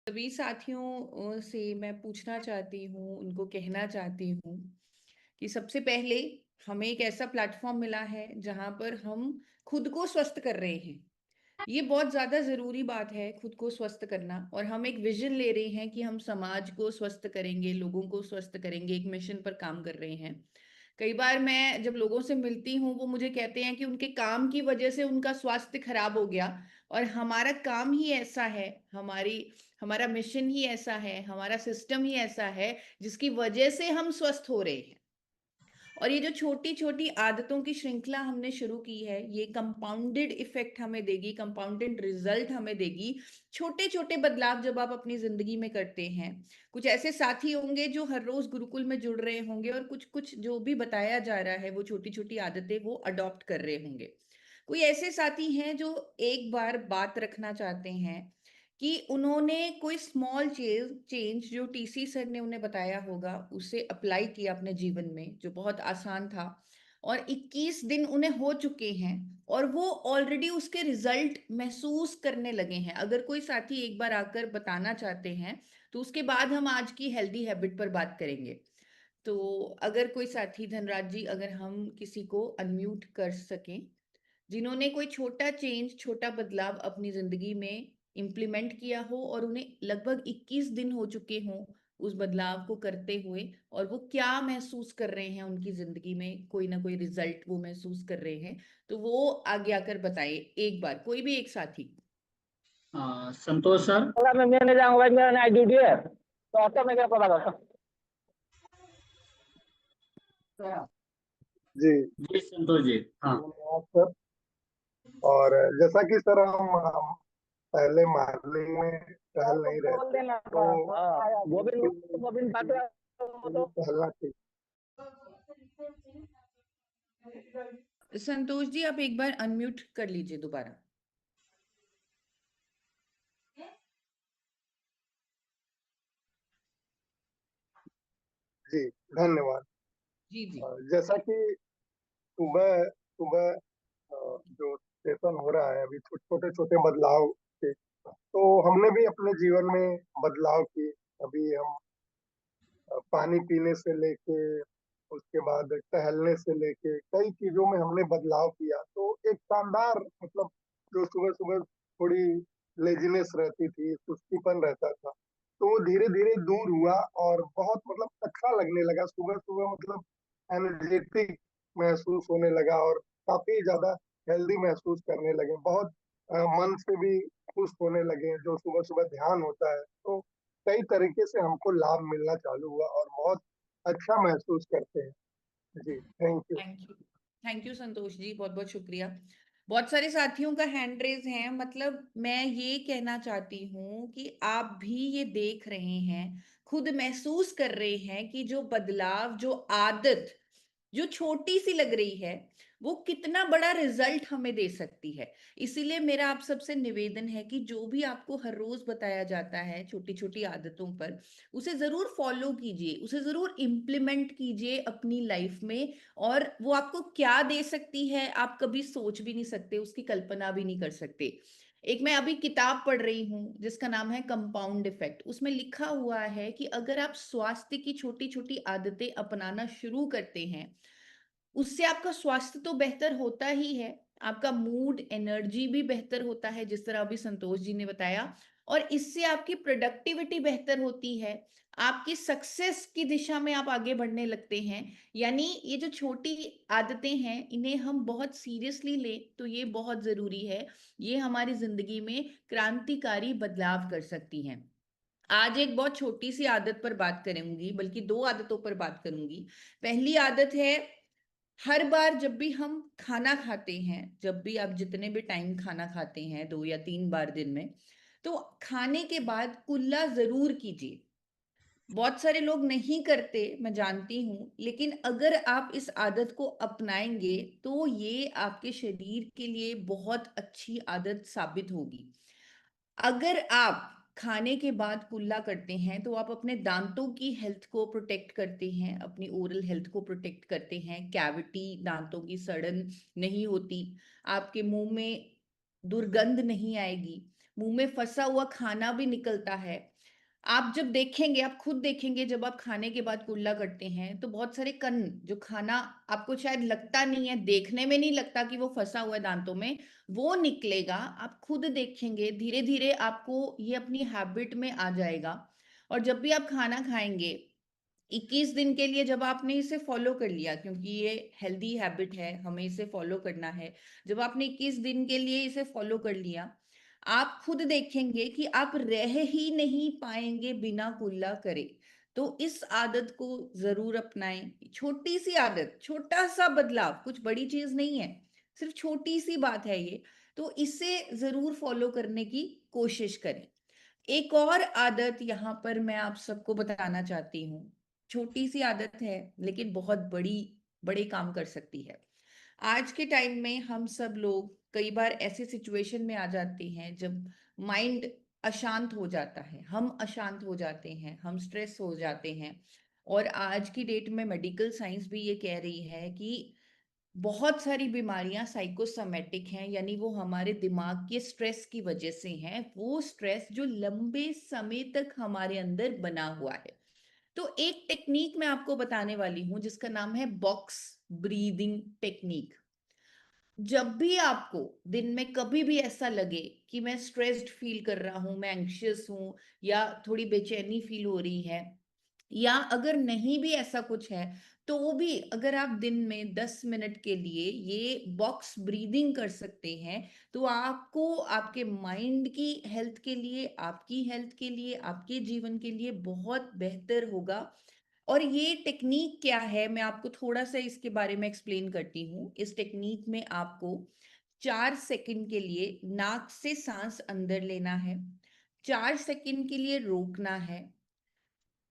सभी साथियों से मैं पूछना चाहती हूँ, उनको कहना चाहती हूँ कि सबसे पहले हमें एक ऐसा प्लेटफॉर्म मिला है जहाँ पर हम खुद को स्वस्थ कर रहे हैं। ये बहुत ज़्यादा ज़रूरी बात है, खुद को स्वस्थ करना। और हम एक विजन ले रहे हैं कि हम समाज को स्वस्थ करेंगे, लोगों को स्वस्थ करेंगे, एक मिशन पर काम कर रहे हैं। कई बार मैं जब लोगों से मिलती हूँ, वो मुझे कहते हैं कि उनके काम की वजह से उनका स्वास्थ्य खराब हो गया। और हमारा काम ही ऐसा है, हमारा मिशन ही ऐसा है, हमारा सिस्टम ही ऐसा है जिसकी वजह से हम स्वस्थ हो रहे हैं। और ये जो छोटी-छोटी आदतों की श्रृंखला हमने शुरू की है, ये कंपाउंडेड इफ़ेक्ट हमें देगी, कंपाउंडेड रिज़ल्ट हमें देगी। छोटे-छोटे बदलाव जब आप अपनी ज़िंदगी में करते हैं, कुछ ऐसे साथी होंगे जो हर रोज़ गुरुकुल में जुड़ रहे होंगे और कुछ-कुछ जो भी बताया जा रहा है, वो छोटी-छोटी आदतें वो अडॉप्ट कर रहे होंगे। कोई ऐसे साथी हैं जो एक बार बात रखना चाहते हैं कि उन्होंने कोई स्मॉल चेंज जो टीसी सर ने उन्हें बताया होगा, उसे अप्लाई किया अपने जीवन में, जो बहुत आसान था। और 21 दिन उन्हें हो चुके हैं और वो ऑलरेडी उसके रिजल्ट महसूस करने लगे हैं। अगर कोई साथी एक बार आकर बताना चाहते हैं, तो उसके बाद हम आज की हेल्दी हैबिट पर बात करेंगे। तो अगर कोई साथी, धनराज जी, अगर हम किसी को अनम्यूट कर सकें, जिन्होंने कोई छोटा चेंज, छोटा बदलाव अपनी ज़िंदगी में इम्प्लीमेंट किया हो और उन्हें लगभग 21 दिन हो चुके हों उस बदलाव को करते हुए, और वो क्या महसूस कर रहे हैं उनकी ज़िंदगी में, कोई ना कोई रिज़ल्ट वो महसूस कर रहे हैं, तो वो आगे आकर बताएँ एक बार, कोई भी एक साथी। संतोष सर। मैं नहीं जाऊंगा भाई, मेरा नाइट ड्यूटी है तो आता मैं क्या पता करता। जी जी संतोष जी। हाँ धन्यवाद सर। और जैसा कि सर हम पहले मॉर्निंग में टहल नहीं रहे बोल थे, देना तो गोविंद गोविंद पात्रा तो टहलना चाहिए। संतोष जी, आप एक बार अनम्यूट कर लीजिए दोबारा। जी धन्यवाद। जी, जी। जैसा कि सुबह सुबह जो सेशन हो रहा है अभी, छोटे छोटे बदलाव के, तो हमने भी अपने जीवन में बदलाव किए। अभी हम पानी पीने से लेके, उसके बाद टहलने से लेके कई चीजों में हमने बदलाव किया। तो एक शानदार, मतलब जो सुबह सुबह थोड़ी लेजीनेस रहती थी, सुस्तीपन रहता था, तो वो धीरे धीरे दूर हुआ और बहुत मतलब अच्छा लगने लगा। सुबह सुबह मतलब एनर्जेटिक महसूस होने लगा और काफी ज्यादा हेल्दी महसूस करने लगे। बहुत मन से भी खुश होने लगे। जो सुबह सुबह ध्यान होता है, तो कई तरीके से हमको लाभ मिलना चालू हुआ और बहुत अच्छा महसूस करते हैं। जी thank you. Thank you Santosh ji, बहुत बहुत शुक्रिया। बहुत सारे साथियों का हैंड रेज है, मतलब मैं ये कहना चाहती हूँ कि आप भी ये देख रहे हैं, खुद महसूस कर रहे हैं कि जो बदलाव, जो आदत जो छोटी सी लग रही है, वो कितना बड़ा रिजल्ट हमें दे सकती है। इसीलिए मेरा आप सबसे निवेदन है कि जो भी आपको हर रोज बताया जाता है छोटी छोटी आदतों पर, उसे जरूर फॉलो कीजिए, उसे जरूर इम्प्लीमेंट कीजिए अपनी लाइफ में। और वो आपको क्या दे सकती है, आप कभी सोच भी नहीं सकते, उसकी कल्पना भी नहीं कर सकते। एक मैं अभी किताब पढ़ रही हूँ जिसका नाम है कंपाउंड इफेक्ट। उसमें लिखा हुआ है कि अगर आप स्वास्थ्य की छोटी छोटी आदतें अपनाना शुरू करते हैं, उससे आपका स्वास्थ्य तो बेहतर होता ही है, आपका मूड, एनर्जी भी बेहतर होता है, जिस तरह अभी संतोष जी ने बताया। और इससे आपकी प्रोडक्टिविटी बेहतर होती है, आपकी सक्सेस की दिशा में आप आगे बढ़ने लगते हैं। यानी ये जो छोटी आदतें हैं, इन्हें हम बहुत सीरियसली लें तो ये बहुत जरूरी है। ये हमारी जिंदगी में क्रांतिकारी बदलाव कर सकती हैं। आज एक बहुत छोटी सी आदत पर बात करूंगी, बल्कि दो आदतों पर बात करूंगी। पहली आदत है, हर बार जब भी हम खाना खाते हैं, जब भी आप जितने भी टाइम खाना खाते हैं, 2 या 3 बार दिन में, तो खाने के बाद कुल्ला जरूर कीजिए। बहुत सारे लोग नहीं करते, मैं जानती हूँ, लेकिन अगर आप इस आदत को अपनाएंगे तो ये आपके शरीर के लिए बहुत अच्छी आदत साबित होगी। अगर आप खाने के बाद कुल्ला करते हैं तो आप अपने दांतों की हेल्थ को प्रोटेक्ट करते हैं, अपनी ओरल हेल्थ को प्रोटेक्ट करते हैं, कैविटी, दांतों की सड़न नहीं होती, आपके मुंह में दुर्गंध नहीं आएगी, मुंह में फंसा हुआ खाना भी निकलता है। आप जब देखेंगे, आप खुद देखेंगे जब आप खाने के बाद कुल्ला करते हैं, तो बहुत सारे कण जो खाना आपको शायद लगता नहीं है, देखने में नहीं लगता कि वो फँसा हुआ है दाँतों में, वो निकलेगा। आप खुद देखेंगे, धीरे-धीरे आपको ये अपनी हैबिट में आ जाएगा और जब भी आप खाना खाएँगे, 21 दिन के लिए जब आपने इसे फ़ॉलो कर लिया क्योंकि ये हेल्दी हैबिट है, हमें इसे फ़ॉलो करना है। जब आपने 21 दिन के लिए इसे फ़ॉलो कर लिया, आप खुद देखेंगे कि आप रह ही नहीं पाएँगे बिना कुल्ला करे। तो इस आदत को ज़रूर अपनाएँ। छोटी-सी आदत, छोटा-सा बदलाव, कुछ बड़ी चीज़ नहीं है, सिर्फ़ छोटी-सी बात है ये। तो इसे ज़रूर फ़ॉलो करने की कोशिश करें। एक और आदत यहाँ पर मैं आप सबको बताना चाहती हूँ। छोटी-सी आदत है, लेकिन बहुत बड़े काम कर सकती है। आज के टाइम में हम सब लोग कई बार ऐसी सिचुएशन में आ जाते हैं जब माइंड अशांत हो जाता है, हम अशांत हो जाते हैं, हम स्ट्रेस हो जाते हैं और आज की डेट में मेडिकल साइंस भी ये कह रही है कि बहुत सारी बीमारियां साइकोसोमेटिक हैं, यानी वो हमारे दिमाग के स्ट्रेस की वजह से हैं, वो स्ट्रेस जो लंबे समय तक हमारे अंदर बना हुआ है। तो एक टेक्निक मैं आपको बताने वाली हूँ जिसका नाम है बॉक्स ब्रीदिंग टेक्निक। जब भी आपको दिन में कभी भी ऐसा लगे कि मैं स्ट्रेस्ड फील कर रहा हूँ, मैं एंग्शियस हूँ या थोड़ी बेचैनी फील हो रही है, या अगर नहीं भी ऐसा कुछ है, तो भी अगर आप दिन में 10 मिनट के लिए ये बॉक्स ब्रीदिंग कर सकते हैं, तो आपको आपके माइंड की हेल्थ के लिए, आपकी हेल्थ के लिए, आपके जीवन के लिए बहुत बेहतर होगा। और ये टेक्नीक क्या है, मैं आपको थोड़ा-सा इसके बारे में एक्सप्लेन करती हूँ। इस टेक्नीक में आपको 4 सेकंड के लिए नाक से साँस अंदर लेना है, 4 सेकंड के लिए रोकना है,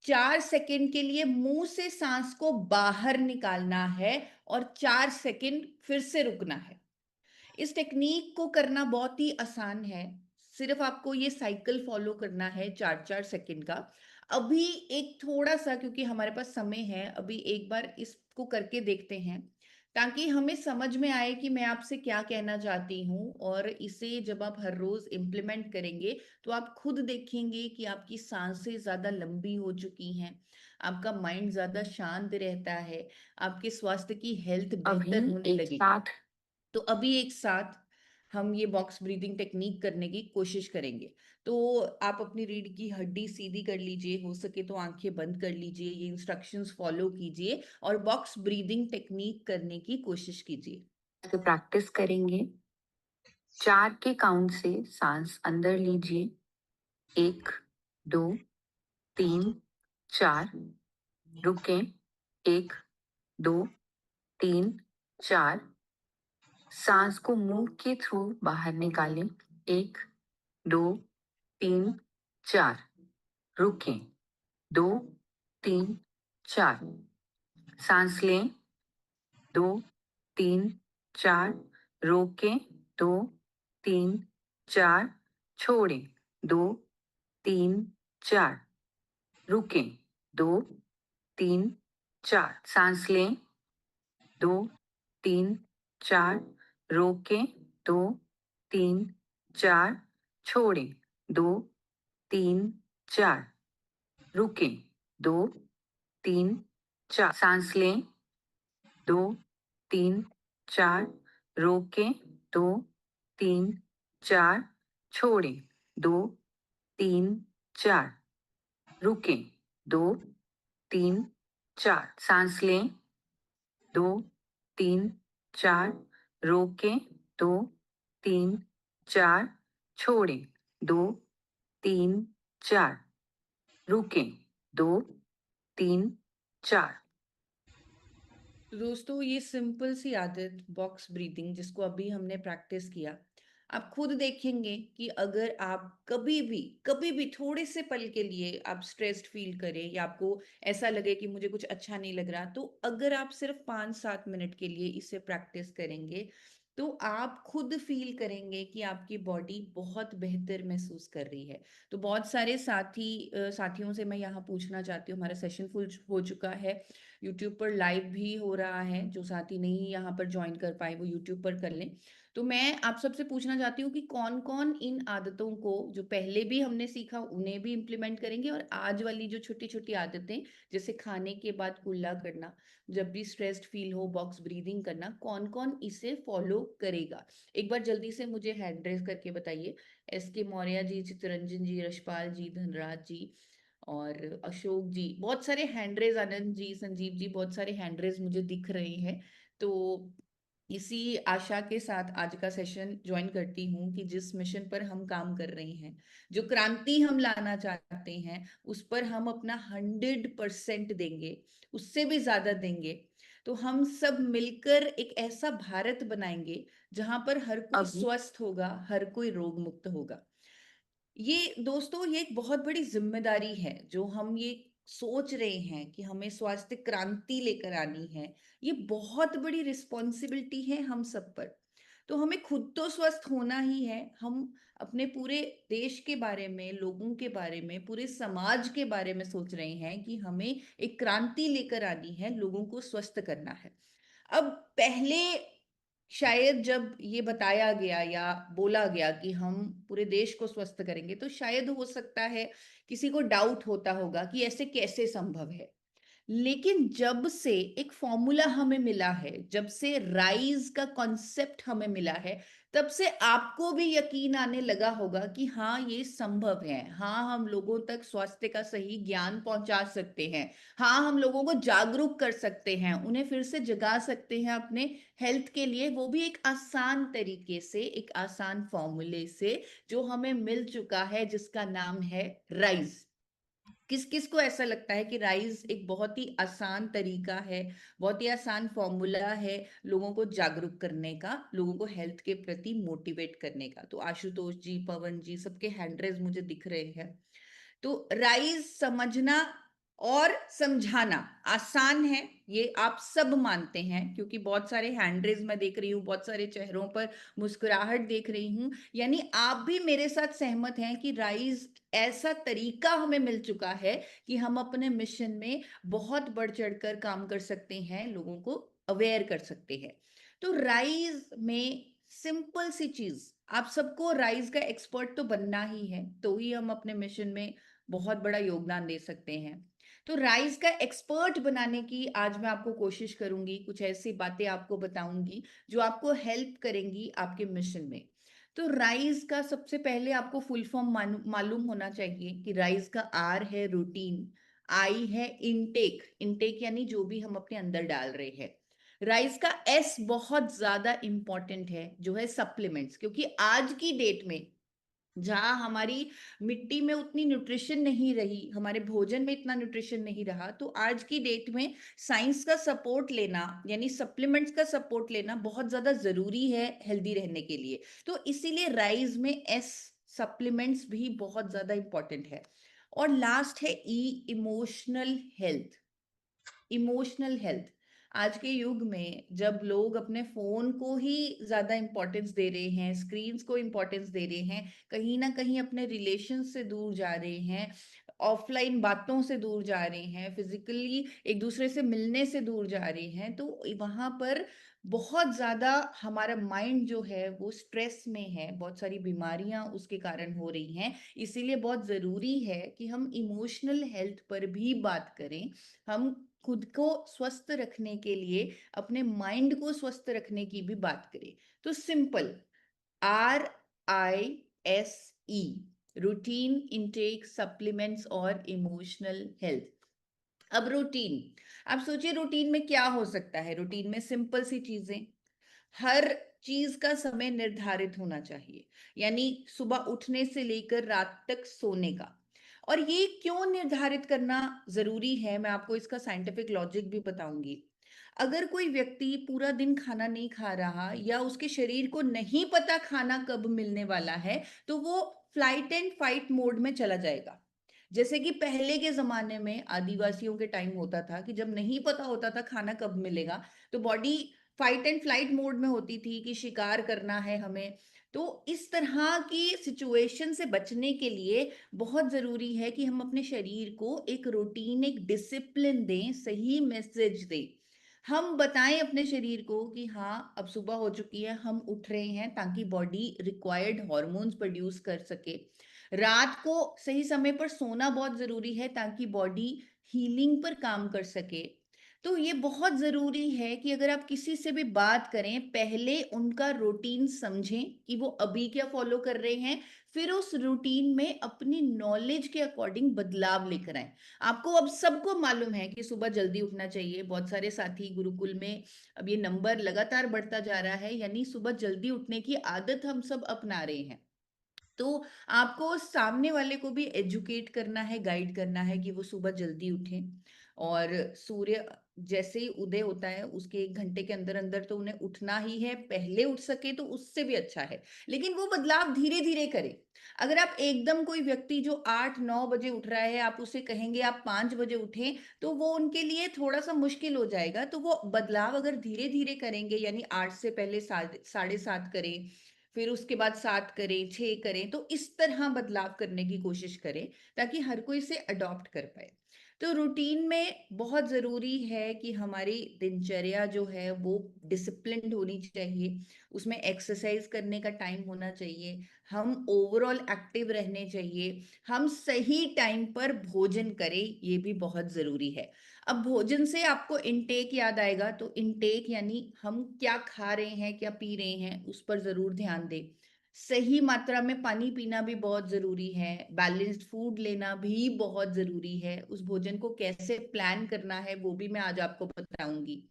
4 सेकंड के लिए मुँह से साँस को बाहर निकालना है और 4 सेकंड फिर से रुकना है। इस टेक्नीक को करना बहुत ही आसान है। सिर्फ़ आपको ये साइकिल फ़ॉलो करना है 4-4 सेकंड का। अभी एक थोड़ा-सा, क्योंकि हमारे पास समय है, अभी एक बार इसको करके देखते हैं, ताकि हमें समझ में आए कि मैं आपसे क्या कहना चाहती हूँ और इसे जब आप हर रोज़ इम्प्लीमेंट करेंगे, तो आप खुद देखेंगे कि आपकी साँसें ज़्यादा लंबी हो चुकी हैं, आपका माइंड ज़्यादा शांत रहता है, आपके स्वास्थ्य की हेल्थ अभी बेहतर होने एक लगेगी। साथ तो अभी एक साथ हम ये बॉक्स ब्रीदिंग टेक्निक करने की कोशिश करेंगे। तो आप अपनी रीढ़ की हड्डी सीधी कर लीजिए, हो सके तो आँखें बंद कर लीजिए, ये इंस्ट्रक्शंस फॉलो कीजिए और बॉक्स ब्रीदिंग टेक्निक करने की कोशिश कीजिए। प्रैक्टिस करेंगे। 4 के काउंट से सांस अंदर लीजिए। 1, 2, 3, 4। रुकें। 1, 2, 3, 4। सांस को मुंह के थ्रू बाहर निकालें। 1, 2, 3, 4। रुकें। 2, 3, 4। सांस लें। 2, 3, 4। रोकें। 2, 3, 4। छोड़ें। 2, 3, 4। रुकें। 2, 3, 4। सांस लें। 2, 3, 4। रोकें। 2, 3, 4। छोड़ें। 2, 3, 4। रुकें। 2, 3, 4। सांस लें। 2, 3, 4। रोकें। 2, 3, 4। छोड़ें। 2, 3, 4। रुकें। 2, 3, 4। सांस लें। 2, 3, 4। रोकें। 2, 3, 4। छोड़ें। 2, 3, 4। रुकें। 2, 3, 4। तो दोस्तों, ये सिंपल सी आदत बॉक्स ब्रीथिंग जिसको अभी हमने प्रैक्टिस किया, आप खुद देखेंगे कि अगर आप कभी भी थोड़े से पल के लिए आप स्ट्रेस्ड फील करें या आपको ऐसा लगे कि मुझे कुछ अच्छा नहीं लग रहा, तो अगर आप सिर्फ 5-7 मिनट के लिए इसे प्रैक्टिस करेंगे, तो आप खुद फील करेंगे कि आपकी बॉडी बहुत बेहतर महसूस कर रही है। तो बहुत सारे साथियों से मैं यहाँ पूछना चाहती हूँ, हमारा सेशन फुल हो चुका है, यूट्यूब पर लाइव भी हो रहा है, जो साथी नहीं यहाँ पर ज्वाइन कर पाए वो यूट्यूब पर कर लें। तो तो मैं आप सबसे पूछना चाहती हूँ कि कौन-कौन इन आदतों को जो पहले भी हमने सीखा उन्हें भी इम्प्लीमेंट करेंगे, और आज वाली जो छोटी-छोटी आदतें जैसे खाने के बाद कुल्ला करना, जब भी स्ट्रेस्ड फील हो बॉक्स ब्रीदिंग करना, कौन-कौन इसे फॉलो करेगा? एक बार जल्दी से मुझे हैंड रेज़ करके बताइए। एस के मौर्य जी, चित्तरंजन जी, यशपाल जी, धनराज जी और अशोक जी। बहुत सारे हैंड रेज़, आनंद जी, संजीव जी, बहुत सारे हैंड रेज़ मुझे दिख रहे हैं। तो इसी आशा के साथ आज का सेशन ज्वाइन करती हूँ कि जिस मिशन पर हम काम कर रहे हैं, जो क्रांति हम लाना चाहते हैं, उस पर हम अपना 100% देंगे, उससे भी ज्यादा देंगे। तो हम सब मिलकर एक ऐसा भारत बनाएंगे जहां पर हर कोई अभी स्वस्थ होगा, हर कोई रोग मुक्त होगा। ये दोस्तों, ये एक बहुत बड़ी जिम्मेदारी है जो हम ये सोच रहे हैं कि हमें स्वास्थ्य क्रांति लेकर आनी है। ये बहुत बड़ी रिस्पॉन्सिबिलिटी है हम सब पर। तो हमें खुद तो स्वस्थ होना ही है। हम अपने पूरे देश के बारे में, लोगों के बारे में, पूरे समाज के बारे में सोच रहे हैं कि हमें एक क्रांति लेकर आनी है, लोगों को स्वस्थ करना है। अब पहले शायद जब ये बताया गया या बोला गया कि हम पूरे देश को स्वस्थ करेंगे, तो शायद हो सकता है किसी को डाउट होता होगा कि ऐसे कैसे संभव है। लेकिन जब से एक फॉर्मूला हमें मिला है, जब से राइज का कॉन्सेप्ट हमें मिला है, तब से आपको भी यकीन आने लगा होगा कि हाँ, ये संभव है। हाँ, हम लोगों तक स्वास्थ्य का सही ज्ञान पहुंचा सकते हैं। हाँ, हम लोगों को जागरूक कर सकते हैं, उन्हें फिर से जगा सकते हैं अपने हेल्थ के लिए, वो भी एक आसान तरीके से, एक आसान फॉर्मूले से जो हमें मिल चुका है, जिसका नाम है राइज। किस किस को ऐसा लगता है कि राइज एक बहुत ही आसान तरीका है, बहुत ही आसान फॉर्मूला है लोगों को जागरूक करने का, लोगों को हेल्थ के प्रति मोटिवेट करने का? तो आशुतोष जी, पवन जी, सबके हैंड रेज मुझे दिख रहे हैं। तो राइज समझना और समझाना आसान है, ये आप सब मानते हैं, क्योंकि बहुत सारे हैंड रेज मैं देख रही हूँ, बहुत सारे चेहरों पर मुस्कुराहट देख रही हूँ। यानी आप भी मेरे साथ सहमत हैं कि राइज ऐसा तरीका हमें मिल चुका है कि हम अपने मिशन में बहुत बढ़ चढ़कर काम कर सकते हैं, लोगों को अवेयर कर सकते हैं। तो राइज में सिंपल सी चीज, आप सबको राइज का एक्सपर्ट तो बनना ही है, तो ही हम अपने मिशन में बहुत बड़ा योगदान दे सकते हैं। तो राइज का एक्सपर्ट बनाने की आज मैं आपको कोशिश करूंगी, कुछ ऐसी बातें आपको बताऊंगी जो आपको हेल्प करेंगी आपके मिशन में। तो राइज का सबसे पहले आपको फुल फॉर्म मालूम होना चाहिए कि राइज का आर है रूटीन, आई है इनटेक, इनटेक यानी जो भी हम अपने अंदर डाल रहे हैं। राइस का एस बहुत ज्यादा इंपॉर्टेंट है, जो है सप्लीमेंट्स, क्योंकि आज की डेट में जहां हमारी मिट्टी में उतनी न्यूट्रिशन नहीं रही, हमारे भोजन में इतना न्यूट्रिशन नहीं रहा, तो आज की डेट में साइंस का सपोर्ट लेना, यानी सप्लीमेंट्स का सपोर्ट लेना बहुत ज्यादा जरूरी है हेल्दी रहने के लिए। तो इसीलिए राइस में एस, सप्लीमेंट्स भी बहुत ज्यादा इंपॉर्टेंट है। और लास्ट है ई, इमोशनल हेल्थ। इमोशनल हेल्थ, आज के युग में जब लोग अपने फोन को ही ज्यादा इंपॉर्टेंस दे रहे हैं, स्क्रीन्स को इंपॉर्टेंस दे रहे हैं, कहीं ना कहीं अपने रिलेशन से दूर जा रहे हैं, ऑफलाइन बातों से दूर जा रहे हैं, फिजिकली एक दूसरे से मिलने से दूर जा रहे हैं, तो वहां पर बहुत ज्यादा हमारा माइंड जो है वो स्ट्रेस में है, बहुत सारी बीमारियां उसके कारण हो रही हैं। इसीलिए बहुत जरूरी है कि हम इमोशनल हेल्थ पर भी बात करें। हम खुद को स्वस्थ रखने के लिए अपने माइंड को स्वस्थ रखने की भी बात करें। तो simple, RISE, routine, intake, supplements और इमोशनल हेल्थ। अब रूटीन, आप सोचिए रूटीन में क्या हो सकता है। रूटीन में सिंपल सी चीजें, हर चीज का समय निर्धारित होना चाहिए, यानी सुबह उठने से लेकर रात तक सोने का। और ये क्यों निर्धारित करना जरूरी है, मैं आपको इसका साइंटिफिक लॉजिक भी बताऊंगी। अगर कोई व्यक्ति पूरा दिन खाना नहीं खा रहा, या उसके शरीर को नहीं पता खाना कब मिलने वाला है, तो वो फ्लाइट एंड फाइट मोड में चला जाएगा। जैसे कि पहले के जमाने में आदिवासियों के टाइम होता था कि जब नहीं पता होता था खाना कब मिलेगा, तो body fight and flight mode में होती थी कि शिकार करना है हमें। तो इस तरह की सिचुएशन से बचने के लिए बहुत जरूरी है कि हम अपने शरीर को एक रूटीन, एक डिसिप्लिन दें, सही मैसेज दें। हम बताएं अपने शरीर को कि हाँ अब सुबह हो चुकी है, हम उठ रहे हैं, ताकि बॉडी रिक्वायर्ड हॉर्मोन्स प्रोड्यूस कर सके। रात को सही समय पर सोना बहुत जरूरी है, ताकि बॉडी हीलिंग पर काम कर सके। तो ये बहुत जरूरी है कि अगर आप किसी से भी बात करें, पहले उनका रूटीन समझें कि वो अभी क्या फॉलो कर रहे हैं, फिर उस रूटीन में अपनी नॉलेज के अकॉर्डिंग बदलाव लेकर आए। आपको अब सबको मालूम है कि सुबह जल्दी उठना चाहिए। बहुत सारे साथी गुरुकुल में, अब ये नंबर लगातार बढ़ता जा रहा है, यानी सुबह जल्दी उठने की आदत हम सब अपना रहे हैं। तो आपको सामने वाले को भी एजुकेट करना है, गाइड करना है कि वो सुबह जल्दी उठें। और सूर्य जैसे ही उदय होता है उसके 1 घंटे के अंदर अंदर तो उन्हें उठना ही है, पहले उठ सके तो उससे भी अच्छा है, लेकिन वो बदलाव धीरे धीरे करें। अगर आप एकदम कोई व्यक्ति जो 8-9 बजे उठ रहा है, आप उसे कहेंगे आप 5 बजे उठें, तो वो उनके लिए थोड़ा सा मुश्किल हो जाएगा। तो वो बदलाव अगर धीरे धीरे करेंगे, यानी 8 से पहले 7:30 करें, फिर उसके बाद 7 करें, 6 करें, तो इस तरह बदलाव करने की कोशिश करें, ताकि हर कोई इसे अडॉप्ट कर पाए। तो रूटीन में बहुत ज़रूरी है कि हमारी दिनचर्या जो है वो डिसिप्लिन्ड होनी चाहिए, उसमें एक्सरसाइज करने का टाइम होना चाहिए, हम ओवरऑल एक्टिव रहने चाहिए, हम सही टाइम पर भोजन करें, ये भी बहुत ज़रूरी है। अब भोजन से आपको इनटेक याद आएगा, तो इनटेक यानी हम क्या खा रहे हैं, क्या पी रहे हैं, उस पर जरूर ध्यान दें। सही मात्रा में पानी पीना भी बहुत जरूरी है, बैलेंस्ड फूड लेना भी बहुत जरूरी है। उस भोजन को कैसे प्लान करना है वो भी मैं आज आपको बताऊंगी।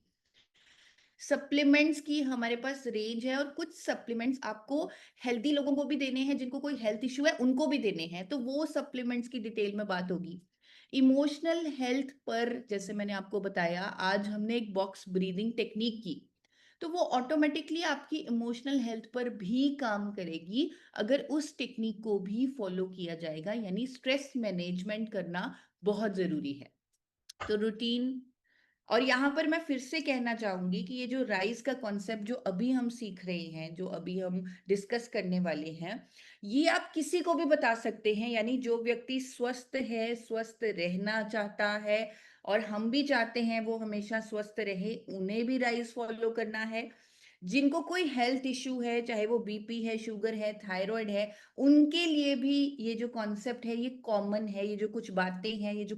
सप्लीमेंट्स की हमारे पास रेंज है, और कुछ सप्लीमेंट्स आपको हेल्दी लोगों को भी देने हैं, जिनको कोई हेल्थ इश्यू है उनको भी देने हैं, तो वो सप्लीमेंट्स की डिटेल में बात होगी। इमोशनल हेल्थ पर जैसे मैंने आपको बताया, आज हमने एक बॉक्स ब्रीदिंग टेक्निक की, तो वो ऑटोमेटिकली आपकी इमोशनल हेल्थ पर भी काम करेगी, अगर उस टेक्निक को भी फॉलो किया जाएगा। यानी स्ट्रेस मैनेजमेंट करना बहुत जरूरी है। तो रूटीन, और यहाँ पर मैं फिर से कहना चाहूंगी कि ये जो राइज का कॉन्सेप्ट जो अभी हम सीख रहे हैं, जो अभी हम डिस्कस करने वाले हैं, ये आप किसी को भी बता सकते हैं। यानी जो व्यक्ति स्वस्थ है, स्वस्थ रहना चाहता है, और हम भी चाहते हैं वो हमेशा स्वस्थ रहे, उन्हें भी राइज फॉलो करना है। जिनको कोई हेल्थ इश्यू है, चाहे वो बीपी है, शुगर है, थायराइड है, उनके लिए भी ये जो कॉन्सेप्ट है ये कॉमन है। ये जो कुछ बातें हैं, ये जो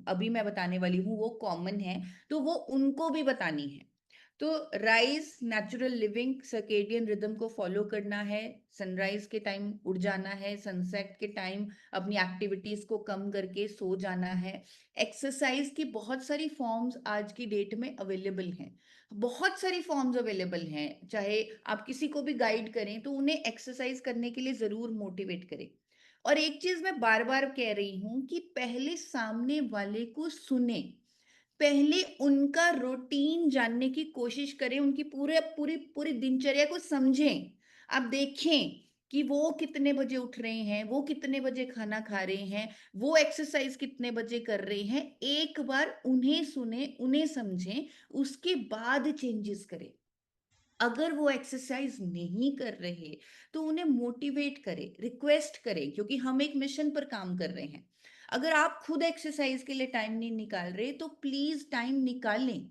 अभी मैं बताने वाली हूँ वो कॉमन है, तो वो उनको भी बतानी है। तो rise natural living, circadian rhythm को फॉलो करना है, सनराइज के टाइम उठ जाना है, सनसेट के टाइम अपनी एक्टिविटीज को कम करके सो जाना है। एक्सरसाइज की बहुत सारी फॉर्म्स आज की डेट में अवेलेबल हैं, बहुत सारी फॉर्म्स अवेलेबल हैं। चाहे आप किसी को भी गाइड करें तो उन्हें एक्सरसाइज करने के लिए जरूर मोटिवेट करें। और एक चीज मैं बार बार कह रही हूं कि पहले सामने वाले को सुने, पहले उनका रूटीन जानने की कोशिश करें, उनकी पूरे पूरी पूरी दिनचर्या को समझें। आप देखें कि वो कितने बजे उठ रहे हैं, वो कितने बजे खाना खा रहे हैं, वो एक्सरसाइज कितने बजे कर रहे हैं। एक बार उन्हें सुने, उन्हें समझें, उसके बाद चेंजेस करें। अगर वो एक्सरसाइज नहीं कर रहे तो उन्हें मोटिवेट करें, रिक्वेस्ट करें, क्योंकि हम एक मिशन पर काम कर रहे हैं। अगर आप खुद एक्सरसाइज के लिए टाइम नहीं निकाल रहे तो प्लीज टाइम निकालें।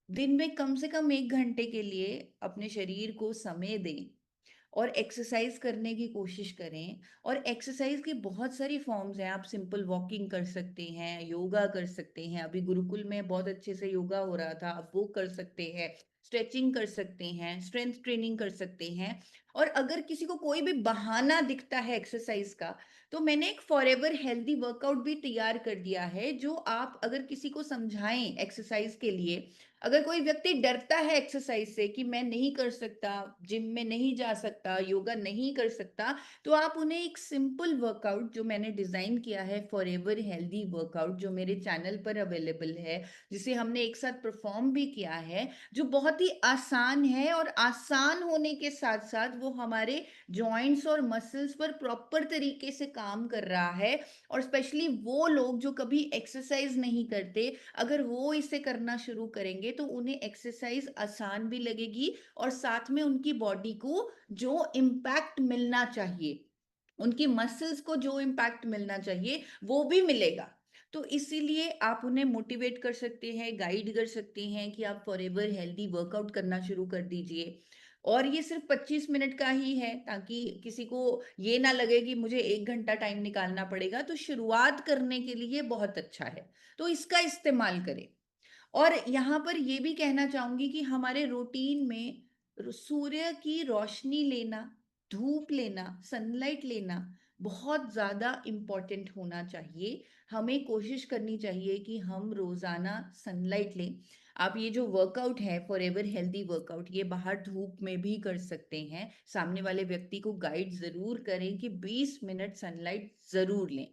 दिन में कम से कम 1 घंटे के लिए अपने शरीर को समय दें और एक्सरसाइज करने की कोशिश करें। और एक्सरसाइज की बहुत सारी फॉर्म्स हैं, आप सिंपल वॉकिंग कर सकते हैं, योगा कर सकते हैं, अभी गुरुकुल में बहुत अच्छे से योगा हो रहा था, आप वो कर सकते हैं, स्ट्रेचिंग कर सकते हैं, स्ट्रेंथ ट्रेनिंग कर सकते हैं। और अगर किसी को कोई भी बहाना दिखता है एक्सरसाइज का, तो मैंने एक फॉरएवर हेल्दी वर्कआउट भी तैयार कर दिया है, जो आप अगर किसी को समझाएं एक्सरसाइज के लिए, अगर कोई व्यक्ति डरता है एक्सरसाइज से कि मैं नहीं कर सकता, जिम में नहीं जा सकता, योगा नहीं कर सकता, तो आप उन्हें एक सिंपल वर्कआउट जो मैंने डिजाइन किया है, फॉरएवर हेल्दी वर्कआउट, जो मेरे चैनल पर अवेलेबल है, जिसे हमने एक साथ परफॉर्म भी किया है, जो बहुत ही आसान है, और आसान होने के साथ साथ वो हमारे जॉइंट्स और मसल्स पर प्रॉपर तरीके से काम कर रहा है। और स्पेशली वो लोग जो कभी एक्सरसाइज नहीं करते, अगर वो इसे करना शुरू करेंगे तो उन्हें एक्सरसाइज आसान भी लगेगी, और साथ में उनकी बॉडी को जो इम्पैक्ट मिलना चाहिए, उनकी मसल्स को जो इम्पैक्ट मिलना चाहिए वो भी मिलेगा। तो इसीलिए आप उन्हें मोटिवेट कर सकते हैं, गाइड कर सकते हैं कि आप फॉरएवर हेल्दी वर्कआउट करना शुरू कर दीजिए। और ये सिर्फ 25 मिनट का ही है, ताकि किसी को ये ना लगे कि मुझे 1 घंटा टाइम निकालना पड़ेगा। तो शुरुआत करने के लिए बहुत अच्छा है, तो इसका इस्तेमाल करें। और यहाँ पर ये भी कहना चाहूंगी कि हमारे रूटीन में सूर्य की रोशनी लेना, धूप लेना, सनलाइट लेना बहुत ज़्यादा इम्पोर्टेंट होना चाहिए। हमें कोशिश करनी चाहिए कि हम रोज़ाना सनलाइट लें। आप ये जो वर्कआउट है फॉरएवर हेल्दी वर्कआउट, ये बाहर धूप में भी कर सकते हैं। सामने वाले व्यक्ति को गाइड ज़रूर करें कि 20 मिनट सनलाइट ज़रूर लें।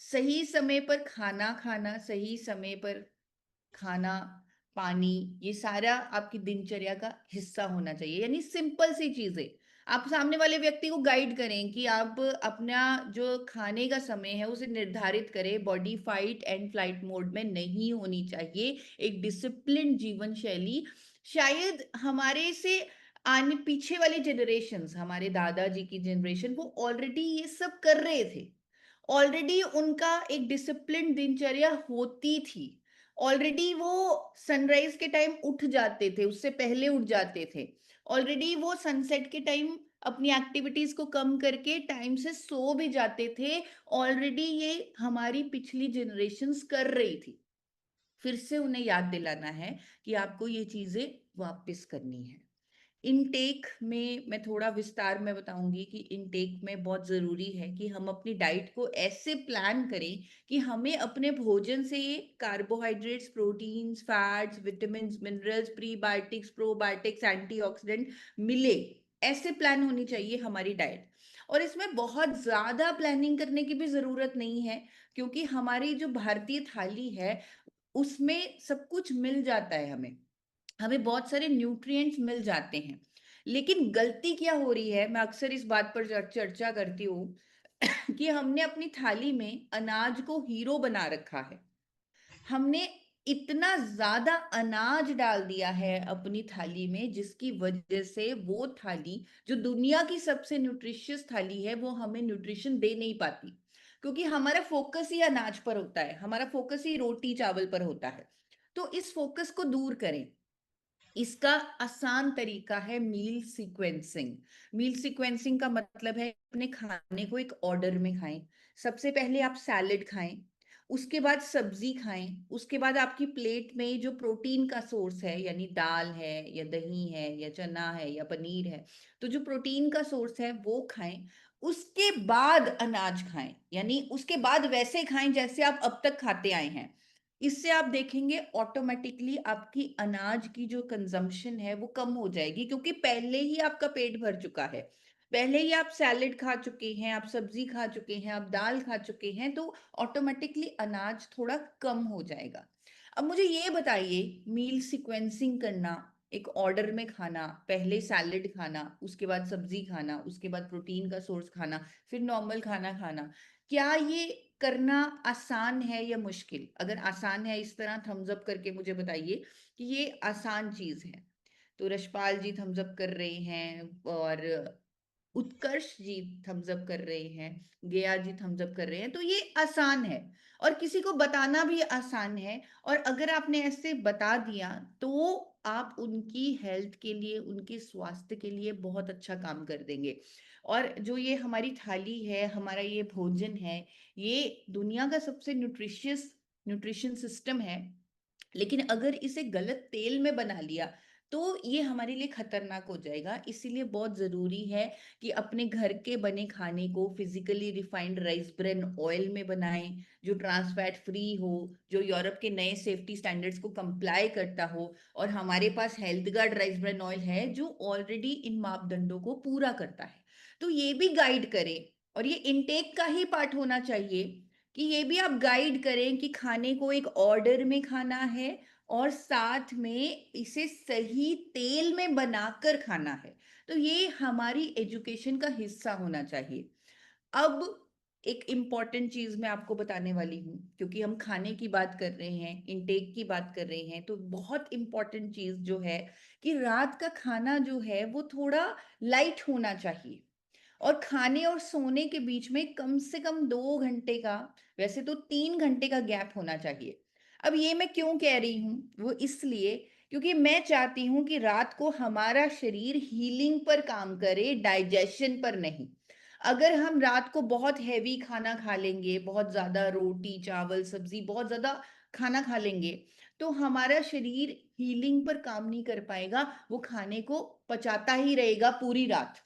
सही समय पर खाना खाना, सही समय पर खाना, पानी, ये सारा आपकी दिनचर्या का हिस्सा होना चाहिए। यानी सिंपल सी चीजें आप सामने वाले व्यक्ति को गाइड करें कि आप अपना जो खाने का समय है उसे निर्धारित करें। Body fight and flight mode में नहीं होनी चाहिए। एक डिसिप्लिन जीवन शैली, शायद हमारे से आने पीछे वाली जनरेशंस, हमारे दादाजी की जनरेशन, वो ऑलरेडी ये सब कर रहे थे। ऑलरेडी उनका एक डिसिप्लिन दिनचर्या होती थी। ऑलरेडी वो सनराइज के टाइम उठ जाते थे, उससे पहले उठ जाते थे। ऑलरेडी वो सनसेट के टाइम अपनी एक्टिविटीज को कम करके टाइम से सो भी जाते थे। ऑलरेडी ये हमारी पिछली जनरेशन्स कर रही थी। फिर से उन्हें याद दिलाना है कि आपको ये चीजें वापस करनी है। इनटेक में मैं थोड़ा विस्तार में बताऊंगी कि इनटेक में बहुत ज़रूरी है कि हम अपनी डाइट को ऐसे प्लान करें कि हमें अपने भोजन से carbohydrates, proteins, fats, vitamins, minerals, prebiotics, probiotics, antioxidant मिले। ऐसे प्लान होनी चाहिए हमारी डाइट। और इसमें बहुत ज़्यादा प्लानिंग करने की भी ज़रूरत नहीं है, क्योंकि हमारी जो भारतीय थाली है उसमें सब कुछ मिल जाता है। हमें हमें बहुत सारे न्यूट्रिएंट्स मिल जाते हैं। लेकिन गलती क्या हो रही है, मैं अक्सर इस बात पर चर्चा करती हूँ कि हमने अपनी थाली में अनाज को हीरो बना रखा है। हमने इतना ज्यादा अनाज डाल दिया है अपनी थाली में, जिसकी वजह से वो थाली जो दुनिया की सबसे न्यूट्रिशियस थाली है वो हमें न्यूट्रिशन दे नहीं पाती, क्योंकि हमारा फोकस ही अनाज पर होता है, हमारा फोकस ही रोटी चावल पर होता है। तो इस फोकस को दूर करें। इसका आसान तरीका है मील सीक्वेंसिंग। मील सीक्वेंसिंग का मतलब है अपने खाने को एक ऑर्डर में खाएं। सबसे पहले आप सैलेड खाएं, उसके बाद सब्जी खाएं, उसके बाद आपकी प्लेट में जो प्रोटीन का सोर्स है, यानी दाल है या दही है या चना है या पनीर है, तो जो प्रोटीन का सोर्स है वो खाएं। उसके बाद अनाज खाएं, यानी उसके बाद वैसे खाएं जैसे आप अब तक खाते आए हैं। इससे आप देखेंगे ऑटोमेटिकली आपकी अनाज की जो कंजम्पशन है वो कम हो जाएगी, क्योंकि पहले ही आपका पेट भर चुका है। पहले ही आप सैलेड खा चुके हैं, आप सब्जी खा चुके हैं, आप दाल खा चुके हैं, तो ऑटोमेटिकली अनाज थोड़ा कम हो जाएगा। अब मुझे ये बताइए, मील सीक्वेंसिंग करना, एक ऑर्डर में खाना, पहले सैलेड खाना, उसके बाद सब्जी खाना, उसके बाद प्रोटीन का सोर्स खाना, फिर नॉर्मल खाना खाना, क्या ये करना आसान है या मुश्किल? अगर आसान है, इस तरह थम्स अप करके मुझे बताइए कि ये आसान चीज है। तो रशपाल जी थम्स अप कर रहे हैं, और उत्कर्ष जी थम्स अप कर रहे हैं, गया जी थम्स अप कर रहे हैं। तो ये आसान है, और किसी को बताना भी आसान है। और अगर आपने ऐसे बता दिया तो आप उनकी हेल्थ के लिए, उनके स्वास्थ्य के लिए बहुत अच्छा काम कर देंगे। और जो ये हमारी थाली है, हमारा ये भोजन है, ये दुनिया का सबसे न्यूट्रिशन सिस्टम है। लेकिन अगर इसे गलत तेल में बना लिया तो ये हमारे लिए खतरनाक हो जाएगा। इसीलिए बहुत जरूरी है कि अपने घर के बने खाने को physically refined rice bran oil में बनाएं, जो ट्रांस फैट फ्री हो, जो यूरोप के नए सेफ्टी स्टैंडर्ड्स को कंप्लाई करता हो। और हमारे पास health guard rice bran oil है जो ऑलरेडी इन मापदंडों को पूरा करता है। तो ये भी गाइड करें, और ये इनटेक का ही पार्ट होना चाहिए कि ये भी आप गाइड करें कि खाने को एक ऑर्डर में खाना है, और साथ में इसे सही तेल में बनाकर खाना है। तो ये हमारी एजुकेशन का हिस्सा होना चाहिए। अब एक इम्पॉर्टेंट चीज मैं आपको बताने वाली हूँ, क्योंकि हम खाने की बात कर रहे हैं, इनटेक की बात कर रहे हैं, तो बहुत इम्पॉर्टेंट चीज जो है कि रात का खाना जो है वो थोड़ा लाइट होना चाहिए। और खाने और सोने के बीच में कम से कम 2 घंटे का, वैसे तो 3 घंटे का गैप होना चाहिए। अब ये मैं क्यों कह रही हूँ? वो इसलिए क्योंकि मैं चाहती हूँ कि रात को हमारा शरीर हीलिंग पर काम करे, डाइजेशन पर नहीं। अगर हम रात को बहुत हेवी खाना खा लेंगे, बहुत ज़्यादा रोटी, चावल, सब्ज़ी, बहुत ज़्यादा खाना खा लेंगे, तो हमारा शरीर हीलिंग पर काम नहीं कर पाएगा, वो खाने को पचाता ही रहेगा पूरी रात।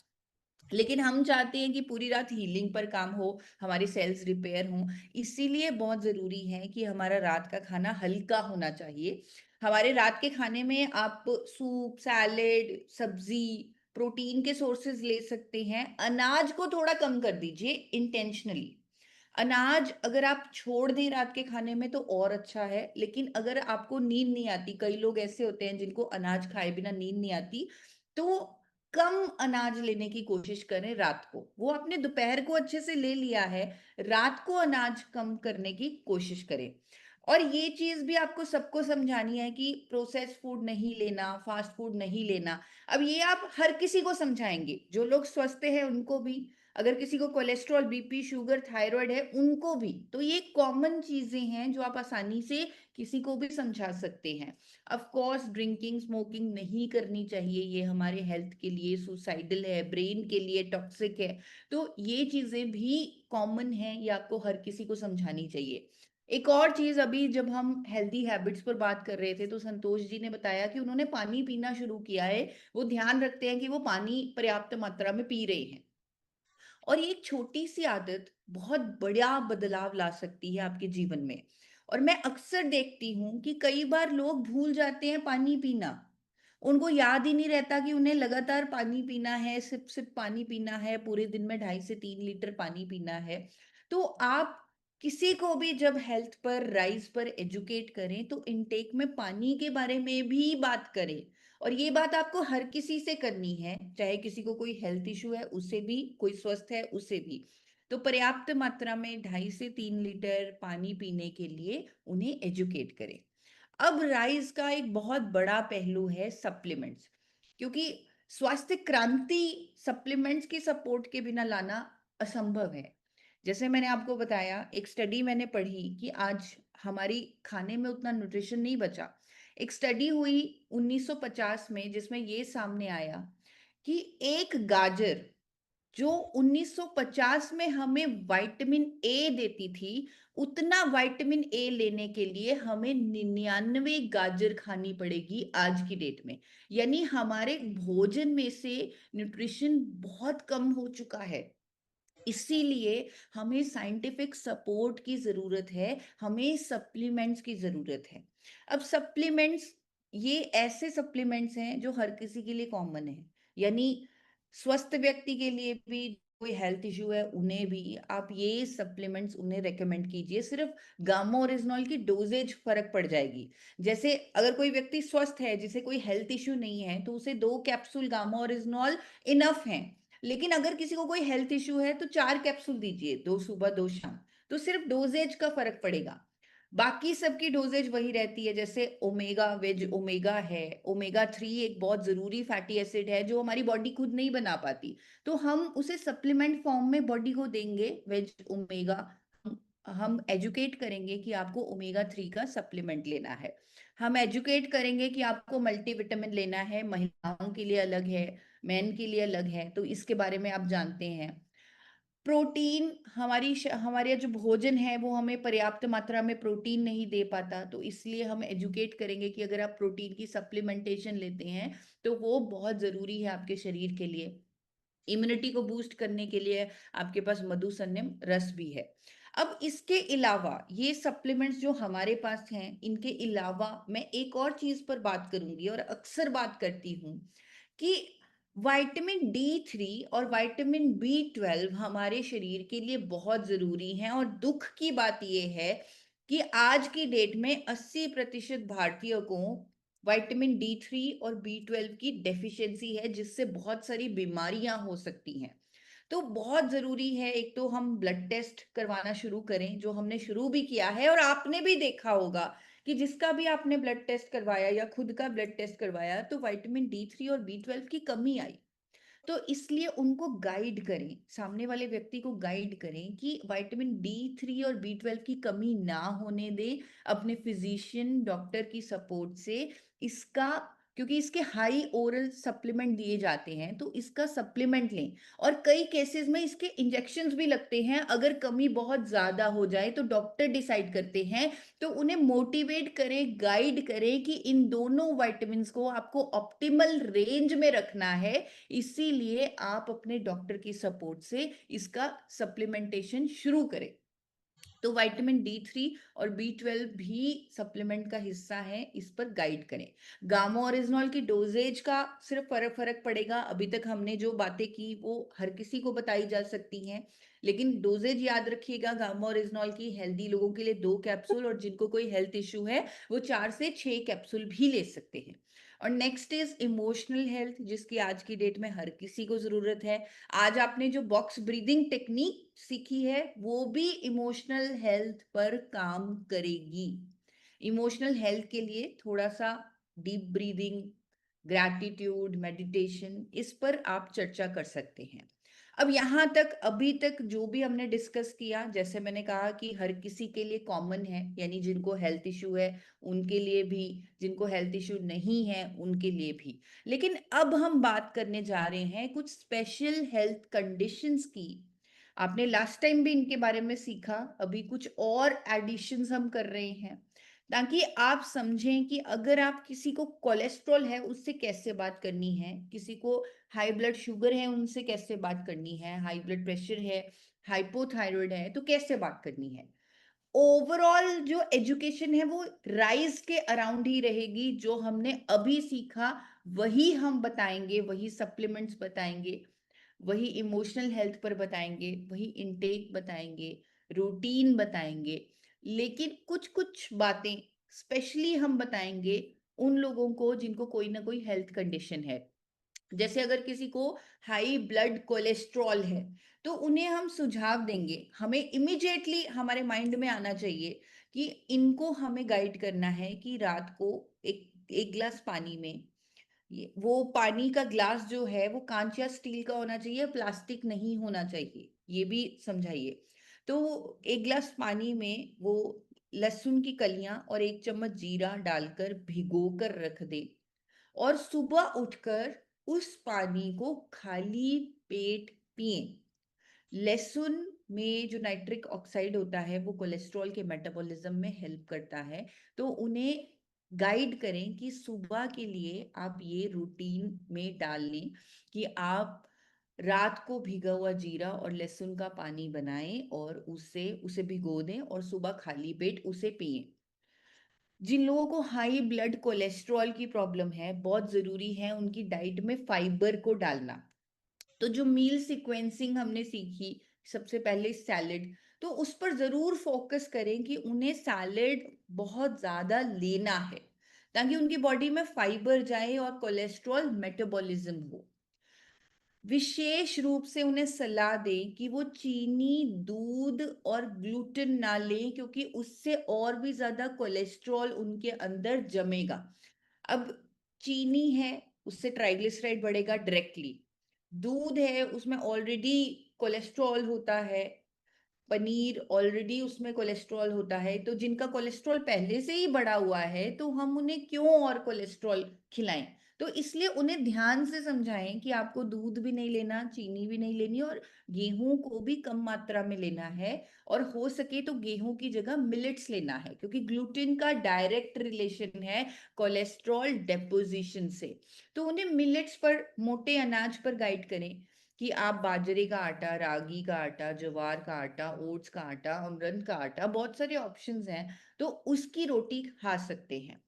लेकिन हम चाहते हैं कि पूरी रात हीलिंग पर काम हो, हमारे सेल्स रिपेयर हों, इसीलिए बहुत ज़रूरी है कि हमारा रात का खाना हल्का होना चाहिए। हमारे रात के खाने में आप सूप, सैलेड, सब्ज़ी, प्रोटीन के सोर्सेज़ ले सकते हैं। अनाज को थोड़ा कम कर दीजिए इंटेंशनली। अनाज अगर आप छोड़ दें रात के खाने में तो और अच्छा है, लेकिन अगर आपको नींद नहीं आती, कई लोग ऐसे होते हैं जिनको अनाज खाए बिना नींद नहीं आती, तो कम अनाज लेने की कोशिश करें रात को। वो आपने दोपहर को अच्छे से ले लिया है, रात को अनाज कम करने की कोशिश करें। और ये चीज़ भी आपको सबको समझानी है कि प्रोसेस्ड फूड नहीं लेना, फास्ट फूड नहीं लेना। अब ये आप हर किसी को समझाएँगे, जो लोग स्वस्थ हैं उनको भी, अगर किसी को कोलेस्ट्रॉल, बीपी, शुगर, थायराइड है उनको भी। तो ये कॉमन चीज़ें हैं जो आप आसानी से किसी को भी समझा सकते हैं। ऑफ कोर्स ड्रिंकिंग, स्मोकिंग नहीं करनी चाहिए, ये हमारे हेल्थ के लिए सुसाइडल है, ब्रेन के लिए टॉक्सिक है। तो ये चीज़ें भी कॉमन हैं, ये आपको हर किसी को समझानी चाहिए। एक और चीज़, अभी जब हम हेल्दी हैबिट्स पर बात कर रहे थे तो संतोष जी ने बताया कि उन्होंने पानी पीना शुरू किया है। वो ध्यान रखते हैं कि वो पानी पर्याप्त मात्रा में पी रहे हैं। और ये एक छोटी सी आदत बहुत बड़ा बदलाव ला सकती है आपके जीवन में। और मैं अक्सर देखती हूँ कि कई बार लोग भूल जाते हैं पानी पीना। उनको याद ही नहीं रहता कि उन्हें लगातार पानी पीना है, सिप सिप पानी पीना है, पूरे दिन में 2.5 से 3 लीटर पानी पीना है। तो आप किसी को भी जब हेल्थ पर, राइज पर एजुकेट करें तो इनटेक में पानी के बारे में भी बात करें। और ये बात आपको हर किसी से करनी है, चाहे किसी को कोई हेल्थ इशू है उसे भी, कोई स्वस्थ है उसे भी। तो पर्याप्त मात्रा में 2.5 से 3 लीटर पानी पीने के लिए उन्हें एजुकेट करें। अब राइज का एक बहुत बड़ा पहलू है सप्लीमेंट्स, क्योंकि स्वास्थ्य क्रांति सप्लीमेंट्स की सपोर्ट के बिना लाना असंभव है। जैसे मैंने आपको बताया, एक स्टडी मैंने पढ़ी कि आज हमारी खाने में उतना न्यूट्रिशन नहीं बचा। एक स्टडी हुई 1950 में जिसमें ये सामने आया कि एक गाजर जो 1950 में हमें विटामिन ए देती थी, उतना विटामिन ए लेने के लिए हमें 99 गाजर खानी पड़ेगी आज की डेट में। यानी हमारे भोजन में से न्यूट्रिशन बहुत कम हो चुका है। इसीलिए हमें साइंटिफिक सपोर्ट की ज़रूरत है, हमें सप्लीमेंट्स की ज़रूरत है। अब सप्लीमेंट्स, ये ऐसे सप्लीमेंट्स हैं जो हर किसी के लिए कॉमन है। यानी स्वस्थ व्यक्ति के लिए भी, कोई हेल्थ इश्यू है उन्हें भी, आप ये सप्लीमेंट्स उन्हें रेकमेंड कीजिए। सिर्फ गामा ओरिजिनॉल की डोजेज फ़र्क पड़ जाएगी। जैसे अगर कोई व्यक्ति स्वस्थ है, जिसे कोई हेल्थ इश्यू नहीं है, तो उसे 2 कैप्सूल गामा ओरिजिनॉल इनफ हैं। लेकिन अगर किसी को कोई हेल्थ इश्यू है तो 4 कैप्सूल दीजिए, 2 सुबह 2 शाम। तो सिर्फ डोजेज का फर्क पड़ेगा, बाकी सबकी डोजेज वही रहती है। जैसे ओमेगा, वेज ओमेगा है, ओमेगा 3 एक बहुत जरूरी फैटी एसिड है जो हमारी बॉडी खुद नहीं बना पाती, तो हम उसे सप्लीमेंट फॉर्म में बॉडी को देंगे। वेज ओमेगा हम एजुकेट करेंगे कि आपको ओमेगा 3 का सप्लीमेंट लेना है। हम एजुकेट करेंगे कि आपको मल्टीविटामिन लेना है, महिलाओं के लिए अलग है, मेन के लिए अलग है, तो इसके बारे में आप जानते हैं। प्रोटीन, हमारे जो भोजन है वो हमें पर्याप्त मात्रा में प्रोटीन नहीं दे पाता, तो इसलिए हम एजुकेट करेंगे कि अगर आप प्रोटीन की सप्लीमेंटेशन लेते हैं तो वो बहुत ज़रूरी है आपके शरीर के लिए। इम्यूनिटी को बूस्ट करने के लिए आपके पास मधुसन्यम रस भी है। अब इसके अलावा ये सप्लीमेंट्स जो हमारे पास हैं, इनके अलावा मैं एक और चीज़ पर बात करूंगी और अक्सर बात करती हूँ कि विटामिन D3 और विटामिन B12 हमारे शरीर के लिए बहुत ज़रूरी हैं। और दुख की बात यह है कि आज की डेट में 80% भारतीयों को विटामिन D3 और B12 की डेफिशिएंसी है, जिससे बहुत सारी बीमारियां हो सकती हैं। तो बहुत ज़रूरी है, एक तो हम ब्लड टेस्ट करवाना शुरू करें, जो हमने शुरू भी किया है। और आपने भी देखा होगा कि जिसका भी आपने ब्लड टेस्ट करवाया या खुद का ब्लड टेस्ट करवाया तो विटामिन D3 और B12 की कमी आई। तो इसलिए उनको गाइड करें, सामने वाले व्यक्ति को गाइड करें कि विटामिन D3 और B12 की कमी ना होने दें, अपने फिजिशियन डॉक्टर की सपोर्ट से इसका, क्योंकि इसके हाई ओरल सप्लीमेंट दिए जाते हैं, तो इसका सप्लीमेंट लें। और कई केसेस में इसके इंजेक्शंस भी लगते हैं, अगर कमी बहुत ज्यादा हो जाए तो डॉक्टर डिसाइड करते हैं। तो उन्हें मोटिवेट करें, गाइड करें कि इन दोनों विटामिन को आपको ऑप्टिमल रेंज में रखना है, इसीलिए आप अपने डॉक्टर की सपोर्ट से इसका सप्लीमेंटेशन शुरू करें। तो विटामिन D3 और B12 भी सप्लीमेंट का हिस्सा है, इस पर गाइड करें। गामा ओरिजिनॉल की डोजेज का सिर्फ फर्क पड़ेगा। अभी तक हमने जो बातें की वो हर किसी को बताई जा सकती हैं, लेकिन डोजेज याद रखिएगा। गामा ओरिजिनॉल की हेल्दी लोगों के लिए 2 कैप्सूल, और जिनको कोई हेल्थ इश्यू है वो 4 से 6 कैप्सूल भी ले सकते हैं। और नेक्स्ट इज इमोशनल हेल्थ, जिसकी आज की डेट में हर किसी को जरूरत है। आज आपने जो बॉक्स ब्रीदिंग टेक्निक सीखी है वो भी इमोशनल हेल्थ पर काम करेगी। इमोशनल हेल्थ के लिए थोड़ा सा डीप ब्रीदिंग, ग्रैटिट्यूड, मेडिटेशन, इस पर आप चर्चा कर सकते हैं। अब यहाँ तक अभी तक जो भी हमने डिस्कस किया, जैसे मैंने कहा कि हर किसी के लिए कॉमन है, यानी जिनको हेल्थ इशू है उनके लिए भी, जिनको हेल्थ इशू नहीं है उनके लिए भी। लेकिन अब हम बात करने जा रहे हैं कुछ स्पेशल हेल्थ कंडीशंस की। आपने लास्ट टाइम भी इनके बारे में सीखा, अभी कुछ और एडिशंस हम कर रहे हैं ताकि आप समझें कि अगर आप किसी को कोलेस्ट्रॉल है उससे कैसे बात करनी है, किसी को हाई ब्लड शुगर है उनसे कैसे बात करनी है, हाई ब्लड प्रेशर है, हाइपोथायराइड है तो कैसे बात करनी है। ओवरऑल जो एजुकेशन है वो राइज के अराउंड ही रहेगी। जो हमने अभी सीखा वही हम बताएंगे, वही सप्लीमेंट्स बताएंगे, वही इमोशनल हेल्थ पर बताएंगे, वही इनटेक बताएंगे, रूटीन बताएंगे। लेकिन कुछ कुछ बातें स्पेशली हम बताएंगे उन लोगों को जिनको कोई ना कोई हेल्थ कंडीशन है। जैसे अगर किसी को हाई ब्लड कोलेस्ट्रॉल है तो उन्हें हम सुझाव देंगे। हमें इमिडिएटली हमारे माइंड में आना चाहिए कि इनको हमें गाइड करना है कि रात को एक एक गिलास पानी में, ये वो पानी का ग्लास जो है वो कांच या स्टील का होना चाहिए, प्लास्टिक नहीं होना चाहिए, ये भी समझाइए। तो एक गिलास पानी में वो लहसुन की कलियां और 1 चम्मच जीरा डालकर भिगो कर रख दे, और सुबह उठकर उस पानी को खाली पेट पिए। लहसुन में जो नाइट्रिक ऑक्साइड होता है वो कोलेस्ट्रॉल के मेटाबॉलिज्म में हेल्प करता है। तो उन्हें गाइड करें कि सुबह के लिए आप ये रूटीन में डाल लें कि आप रात को भिगा हुआ जीरा और लहसुन का पानी बनाएं और उसे भिगो दें और सुबह खाली पेट उसे पिएं। जिन लोगों को हाई ब्लड कोलेस्ट्रॉल की प्रॉब्लम है, बहुत जरूरी है उनकी डाइट में फाइबर को डालना। तो जो मील सीक्वेंसिंग हमने सीखी, सबसे पहले सैलेड, तो उस पर जरूर फोकस करें कि उन्हें सैलेड बहुत ज्यादा लेना है ताकि उनकी बॉडी में फाइबर जाए और कोलेस्ट्रॉल मेटाबॉलिज्म हो। विशेष रूप से उन्हें सलाह दें कि वो चीनी, दूध और ग्लूटेन ना लें, क्योंकि उससे और भी ज्यादा कोलेस्ट्रॉल उनके अंदर जमेगा। अब चीनी है उससे ट्राइग्लिसराइड बढ़ेगा डायरेक्टली, दूध है उसमें ऑलरेडी कोलेस्ट्रॉल होता है, पनीर ऑलरेडी उसमें कोलेस्ट्रॉल होता है, तो जिनका कोलेस्ट्रॉल पहले से ही बढ़ा हुआ है तो हम उन्हें क्यों और कोलेस्ट्रॉल खिलाएं। तो इसलिए उन्हें ध्यान से समझाएं कि आपको दूध भी नहीं लेना, चीनी भी नहीं लेनी, और गेहूं को भी कम मात्रा में लेना है, और हो सके तो गेहूं की जगह मिलेट्स लेना है, क्योंकि ग्लूटेन का डायरेक्ट रिलेशन है कोलेस्ट्रॉल डेपोजिशन से। तो उन्हें मिलेट्स पर, मोटे अनाज पर गाइड करें कि आप बाजरे का आटा, रागी का आटा, ज्वार का आटा, ओट्स का आटा, अमरंथ का आटा, बहुत सारे ऑप्शंस हैं, तो उसकी रोटी खा सकते हैं।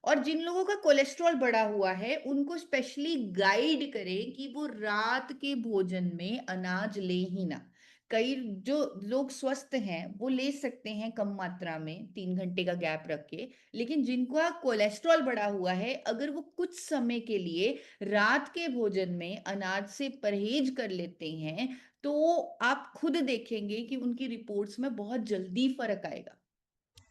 और जिन लोगों का कोलेस्ट्रॉल बढ़ा हुआ है उनको स्पेशली गाइड करें कि वो रात के भोजन में अनाज ले ही ना। कई जो लोग स्वस्थ हैं वो ले सकते हैं कम मात्रा में, 3 घंटे का गैप रख के, लेकिन जिनका कोलेस्ट्रॉल बढ़ा हुआ है अगर वो कुछ समय के लिए रात के भोजन में अनाज से परहेज कर लेते हैं तो आप खुद देखेंगे कि उनकी रिपोर्ट्स में बहुत जल्दी फर्क आएगा।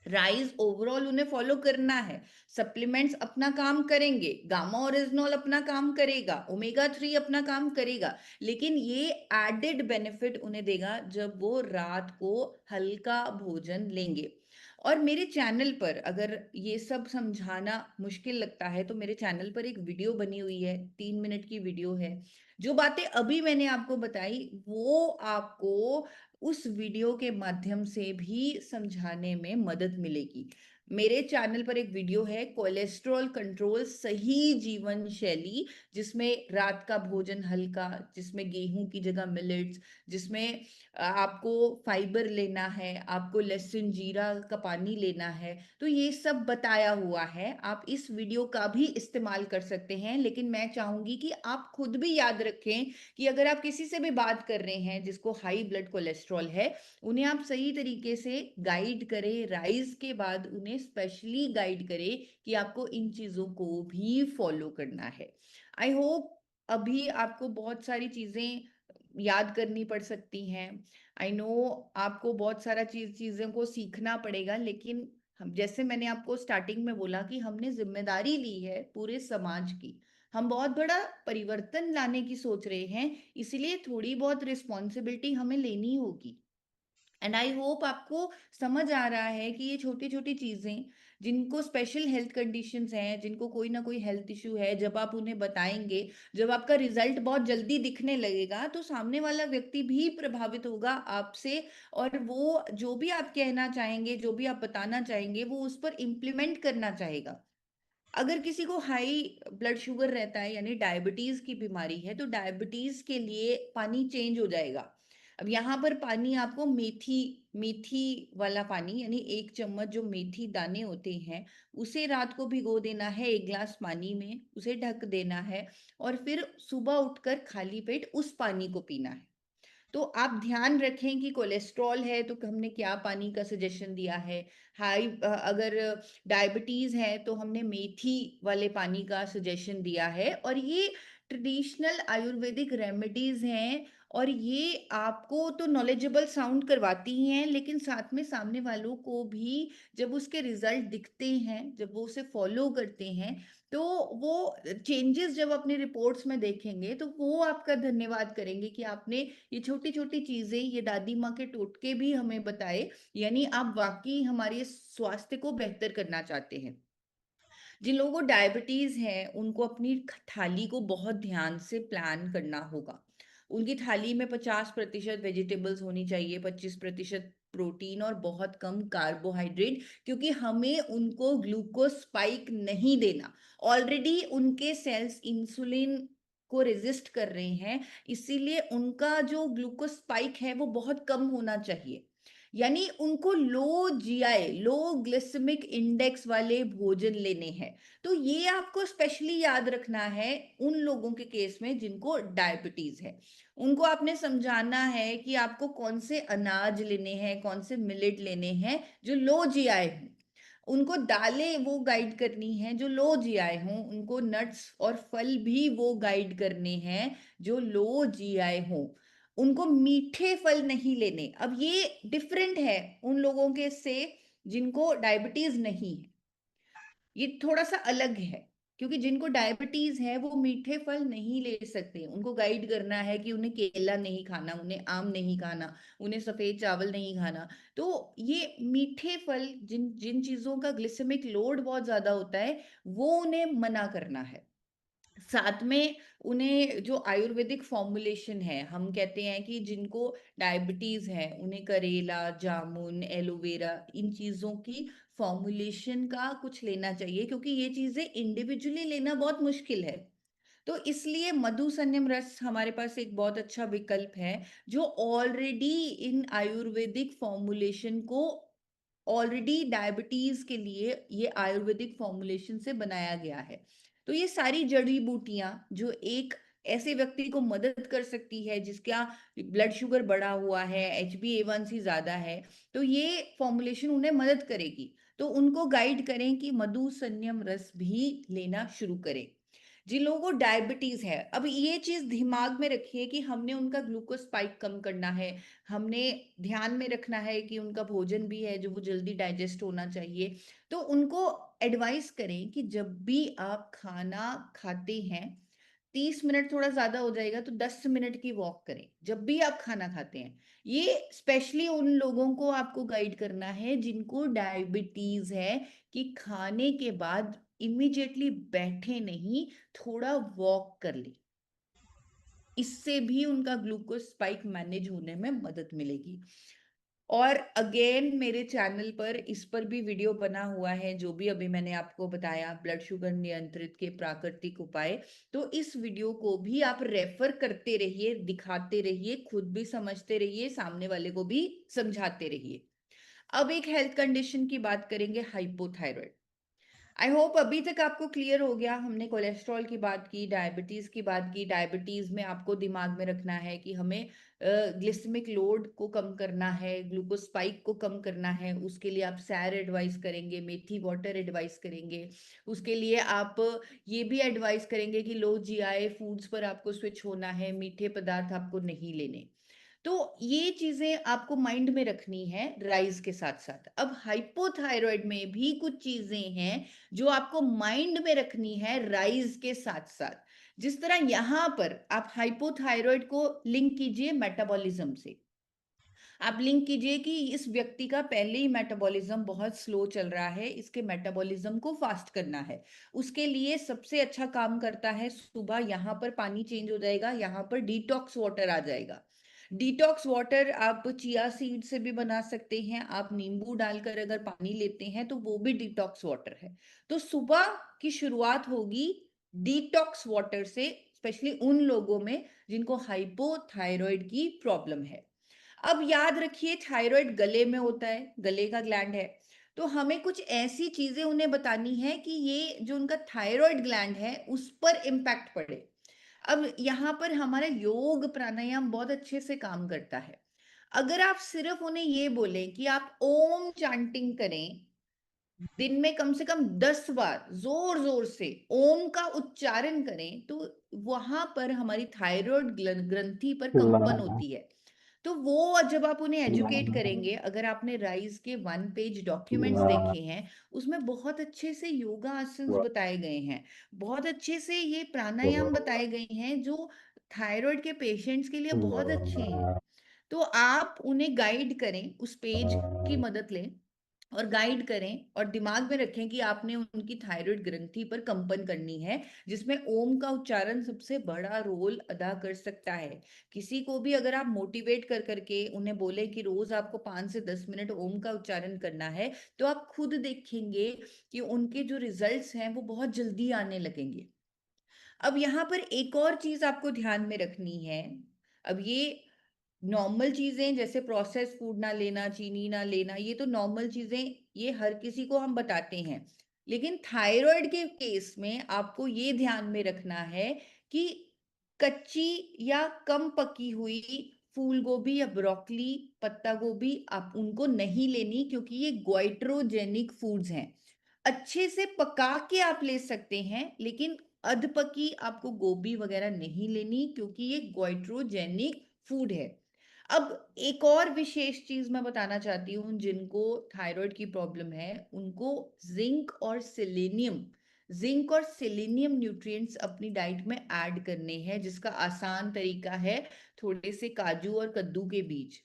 राइस ओवरऑल उन्हें फॉलो करना है, सप्लीमेंट्स अपना काम करेंगे, गामा ओरिजिनॉल अपना काम करेगा, ओमेगा 3 अपना काम करेगा, लेकिन ये एडेड बेनिफिट उन्हें देगा जब वो रात को हल्का भोजन लेंगे। और मेरे चैनल पर अगर ये सब समझाना मुश्किल लगता है तो मेरे चैनल पर एक वीडियो बनी हुई है, 3 मिनट की वीडियो है। जो बातें अभी मैंने आपको बताई वो आपको उस वीडियो के माध्यम से भी समझाने में मदद मिलेगी। मेरे चैनल पर एक वीडियो है कोलेस्ट्रॉल कंट्रोल सही जीवन शैली, जिसमें रात का भोजन हल्का, जिसमें गेहूं की जगह मिलेट्स, जिसमें आपको फाइबर लेना है, आपको लहसुन जीरा का पानी लेना है, तो ये सब बताया हुआ है। आप इस वीडियो का भी इस्तेमाल कर सकते हैं, लेकिन मैं चाहूंगी कि आप खुद भी याद रखें कि अगर आप किसी से भी बात कर रहे हैं जिसको हाई ब्लड कोलेस्ट्रॉल है, उन्हें आप सही तरीके से गाइड करें, राइज के बाद उन्हें स्पेशली गाइड करें कि आपको इन चीजों को भी फॉलो करना है। आई होप अभी आपको बहुत सारी चीजें याद करनी पड़ सकती हैं। आई नो आपको बहुत सारा चीजों को सीखना पड़ेगा, लेकिन हम जैसे मैंने आपको स्टार्टिंग में बोला कि हमने जिम्मेदारी ली है पूरे समाज की, हम बहुत बड़ा परिवर्तन लाने की सोच रहे हैं, इसीलिए थोड़ी बहुत रिस्पॉन्सिबिलिटी हमें लेनी होगी। एंड आई होप आपको समझ आ रहा है कि ये छोटी छोटी चीजें, जिनको स्पेशल हेल्थ कंडीशंस हैं, जिनको कोई ना कोई हेल्थ इशू है, जब आप उन्हें बताएंगे, जब आपका रिजल्ट बहुत जल्दी दिखने लगेगा, तो सामने वाला व्यक्ति भी प्रभावित होगा आपसे, और वो जो भी आप कहना चाहेंगे, जो भी आप बताना चाहेंगे, वो उस पर इम्प्लीमेंट करना चाहेगा। अगर किसी को हाई ब्लड शुगर रहता है यानी डायबिटीज की बीमारी है, तो डायबिटीज के लिए पानी चेंज हो जाएगा। अब यहाँ पर पानी आपको मेथी मेथी वाला पानी, यानी 1 चम्मच जो मेथी दाने होते हैं, उसे रात को भिगो देना है 1 गिलास पानी में, उसे ढक देना है, और फिर सुबह उठकर खाली पेट उस पानी को पीना है। तो आप ध्यान रखें कि कोलेस्ट्रॉल है तो हमने क्या पानी का सजेशन दिया है, अगर डायबिटीज है तो हमने मेथी वाले पानी का सजेशन दिया है। और ये ट्रेडिशनल आयुर्वेदिक रेमेडीज हैं, और ये आपको तो नॉलेजेबल साउंड करवाती ही हैं, लेकिन साथ में सामने वालों को भी जब उसके रिजल्ट दिखते हैं, जब वो उसे फॉलो करते हैं, तो वो चेंजेस जब अपनी रिपोर्ट्स में देखेंगे तो वो आपका धन्यवाद करेंगे कि आपने ये छोटी छोटी चीजें, ये दादी माँ के टोटके भी हमें बताए, यानी आप वाकई हमारे स्वास्थ्य को बेहतर करना चाहते हैं। जिन लोगों को डायबिटीज है उनको अपनी थाली को बहुत ध्यान से प्लान करना होगा। उनकी थाली में 50% वेजिटेबल्स होनी चाहिए, 25% प्रोटीन और बहुत कम कार्बोहाइड्रेट, क्योंकि हमें उनको ग्लूकोज स्पाइक नहीं देना। ऑलरेडी उनके सेल्स इंसुलिन को रेजिस्ट कर रहे हैं, इसीलिए उनका जो ग्लूकोज स्पाइक है वो बहुत कम होना चाहिए। यानी उनको लो जीआई, लो ग्लिसेमिक इंडेक्स वाले भोजन लेने हैं। तो ये आपको स्पेशली याद रखना है उन लोगों के केस में जिनको डायबिटीज है। उनको आपने समझाना है कि आपको कौन से अनाज लेने हैं, कौन से मिलेट लेने हैं जो लो जीआई हो। उनको दालें वो गाइड करनी है जो लो जीआई हों, उनको नट्स और फल भी वो गाइड करने हैं जो लो जीआई हों। उनको मीठे फल नहीं लेने। अब ये डिफरेंट है उन लोगों के से जिनको डायबिटीज नहीं है, ये थोड़ा सा अलग है, क्योंकि जिनको डायबिटीज है वो मीठे फल नहीं ले सकते। उनको गाइड करना है कि उन्हें केला नहीं खाना, उन्हें आम नहीं खाना, उन्हें सफेद चावल नहीं खाना। तो ये मीठे फल, जिन जिन चीजों का ग्लिसेमिक लोड बहुत ज्यादा होता है, वो उन्हें मना करना है। साथ में उन्हें जो आयुर्वेदिक फॉर्मुलेशन है, हम कहते हैं कि जिनको डायबिटीज है उन्हें करेला, जामुन, एलोवेरा, इन चीजों की फॉर्मुलेशन का कुछ लेना चाहिए, क्योंकि ये चीजें इंडिविजुअली लेना बहुत मुश्किल है। तो इसलिए मधु संयम रस हमारे पास एक बहुत अच्छा विकल्प है, जो ऑलरेडी इन आयुर्वेदिक फॉर्मुलेशन को, ऑलरेडी डायबिटीज के लिए ये आयुर्वेदिक फॉर्मुलेशन से बनाया गया है। तो ये सारी जड़ी बूटियां जो एक ऐसे व्यक्ति को मदद कर सकती है जिसका ब्लड शुगर बढ़ा हुआ है, HbA1c ज्यादा है, तो ये फॉर्मुलेशन उन्हें मदद करेगी। तो उनको गाइड करें कि मधु संयम रस भी लेना शुरू करें। जिन लोगों को डायबिटीज है, अब ये चीज दिमाग में रखिए कि हमने उनका ग्लूकोज स्पाइक कम करना है, हमने ध्यान में रखना है कि उनका भोजन भी है जो वो जल्दी डाइजेस्ट होना चाहिए। तो उनको एडवाइस करें कि जब भी आप खाना खाते हैं, 30 मिनट थोड़ा ज्यादा हो जाएगा तो 10 मिनट की वॉक करें जब भी आप खाना खाते हैं। ये स्पेशली उन लोगों को आपको गाइड करना है जिनको डायबिटीज है, कि खाने के बाद इमीडिएटली बैठे नहीं, थोड़ा वॉक कर ले, इससे भी उनका ग्लूकोज स्पाइक मैनेज होने में मदद मिलेगी। और अगेन मेरे चैनल पर इस पर भी वीडियो बना हुआ है, जो भी अभी मैंने आपको बताया ब्लड शुगर नियंत्रित के प्राकृतिक उपाय। तो इस वीडियो को भी आप रेफर करते रहिए, दिखाते रहिए, खुद भी समझते रहिए, सामने वाले को भी समझाते रहिए। अब एक हेल्थ कंडीशन की बात करेंगे, हाइपोथायराइड। आई होप अभी तक आपको क्लियर हो गया। हमने कोलेस्ट्रॉल की बात की, डायबिटीज की बात की। डायबिटीज में आपको दिमाग में रखना है कि हमें ग्लिसेमिक लोड को कम करना है, ग्लूकोज स्पाइक को कम करना है। उसके लिए आप सैर एडवाइस करेंगे, मेथी वाटर एडवाइस करेंगे। उसके लिए आप ये भी एडवाइस करेंगे कि लो जीआई फूड्स पर आपको स्विच होना है, मीठे पदार्थ आपको नहीं लेने। तो ये चीजें आपको माइंड में रखनी है राइज के साथ साथ। अब हाइपोथायराइड में भी कुछ चीजें हैं जो आपको माइंड में रखनी है राइज के साथ साथ। जिस तरह यहां पर आप हाइपोथायराइड को लिंक कीजिए मेटाबॉलिज्म से। आप लिंक कीजिए कि इस व्यक्ति का पहले ही मेटाबॉलिज्म बहुत स्लो चल रहा है, इसके मेटाबॉलिज्म को फास्ट करना है। उसके लिए सबसे अच्छा काम करता है, सुबह यहाँ पर पानी चेंज हो जाएगा, यहाँ पर डिटॉक्स वाटर आ जाएगा। डिटॉक्स वाटर आप चिया सीड से भी बना सकते हैं, आप नींबू डालकर अगर पानी लेते हैं तो वो भी डिटॉक्स वाटर है। तो सुबह की शुरुआत होगी डिटॉक्स वाटर से, स्पेशली उन लोगों में जिनको हाइपोथायराइड की प्रॉब्लम है। अब याद रखिए थायराइड गले में होता है, गले का ग्लैंड है। तो हमें कुछ ऐसी चीजें उन्हें बतानी है कि ये जो उनका थायराइड ग्लैंड है उस पर इम्पैक्ट पड़े। अब यहाँ पर हमारा योग प्राणायाम बहुत अच्छे से काम करता है। अगर आप सिर्फ उन्हें ये बोलें कि आप ओम चांटिंग करें, दिन में कम से कम 10 बार जोर जोर से ओम का उच्चारण करें, तो वहां पर हमारी थायराइड ग्रंथि पर कंपन होती है। तो वो जब आप उन्हें एजुकेट करेंगे, अगर आपने राइज के 1 पेज डॉक्यूमेंट्स देखे हैं, उसमें बहुत अच्छे से योगा आसन्स बताए गए हैं, बहुत अच्छे से ये प्राणायाम बताए गए हैं जो थायराइड के पेशेंट्स के लिए बहुत अच्छे हैं। तो आप उन्हें गाइड करें, उस पेज की मदद लें और गाइड करें, और दिमाग में रखें कि आपने उनकी थायराइड ग्रंथि पर कंपन करनी है, जिसमें ओम का उच्चारण सबसे बड़ा रोल अदा कर सकता है। किसी को भी अगर आप मोटिवेट कर करके उन्हें बोले कि रोज आपको 5 से 10 मिनट ओम का उच्चारण करना है, तो आप खुद देखेंगे कि उनके जो रिजल्ट्स हैं वो बहुत जल्दी आने लगेंगे। अब यहाँ पर एक और चीज आपको ध्यान में रखनी है। अब ये नॉर्मल चीजें जैसे प्रोसेस फूड ना लेना, चीनी ना लेना, ये तो नॉर्मल चीजें, ये हर किसी को हम बताते हैं। लेकिन थायराइड के केस में आपको ये ध्यान में रखना है कि कच्ची या कम पकी हुई फूल गोभी या ब्रोकली, पत्ता गोभी आप उनको नहीं लेनी, क्योंकि ये गोइट्रोजेनिक फूड्स हैं। अच्छे से पका के आप ले सकते हैं, लेकिन अधपकी आपको गोभी वगैरह नहीं लेनी, क्योंकि ये गोइट्रोजेनिक फूड है। अब एक और विशेष चीज मैं बताना चाहती हूँ, जिनको थायराइड की प्रॉब्लम है उनको जिंक और सेलेनियम न्यूट्रिएंट्स अपनी डाइट में ऐड करने हैं, जिसका आसान तरीका है थोड़े से काजू और कद्दू के बीज।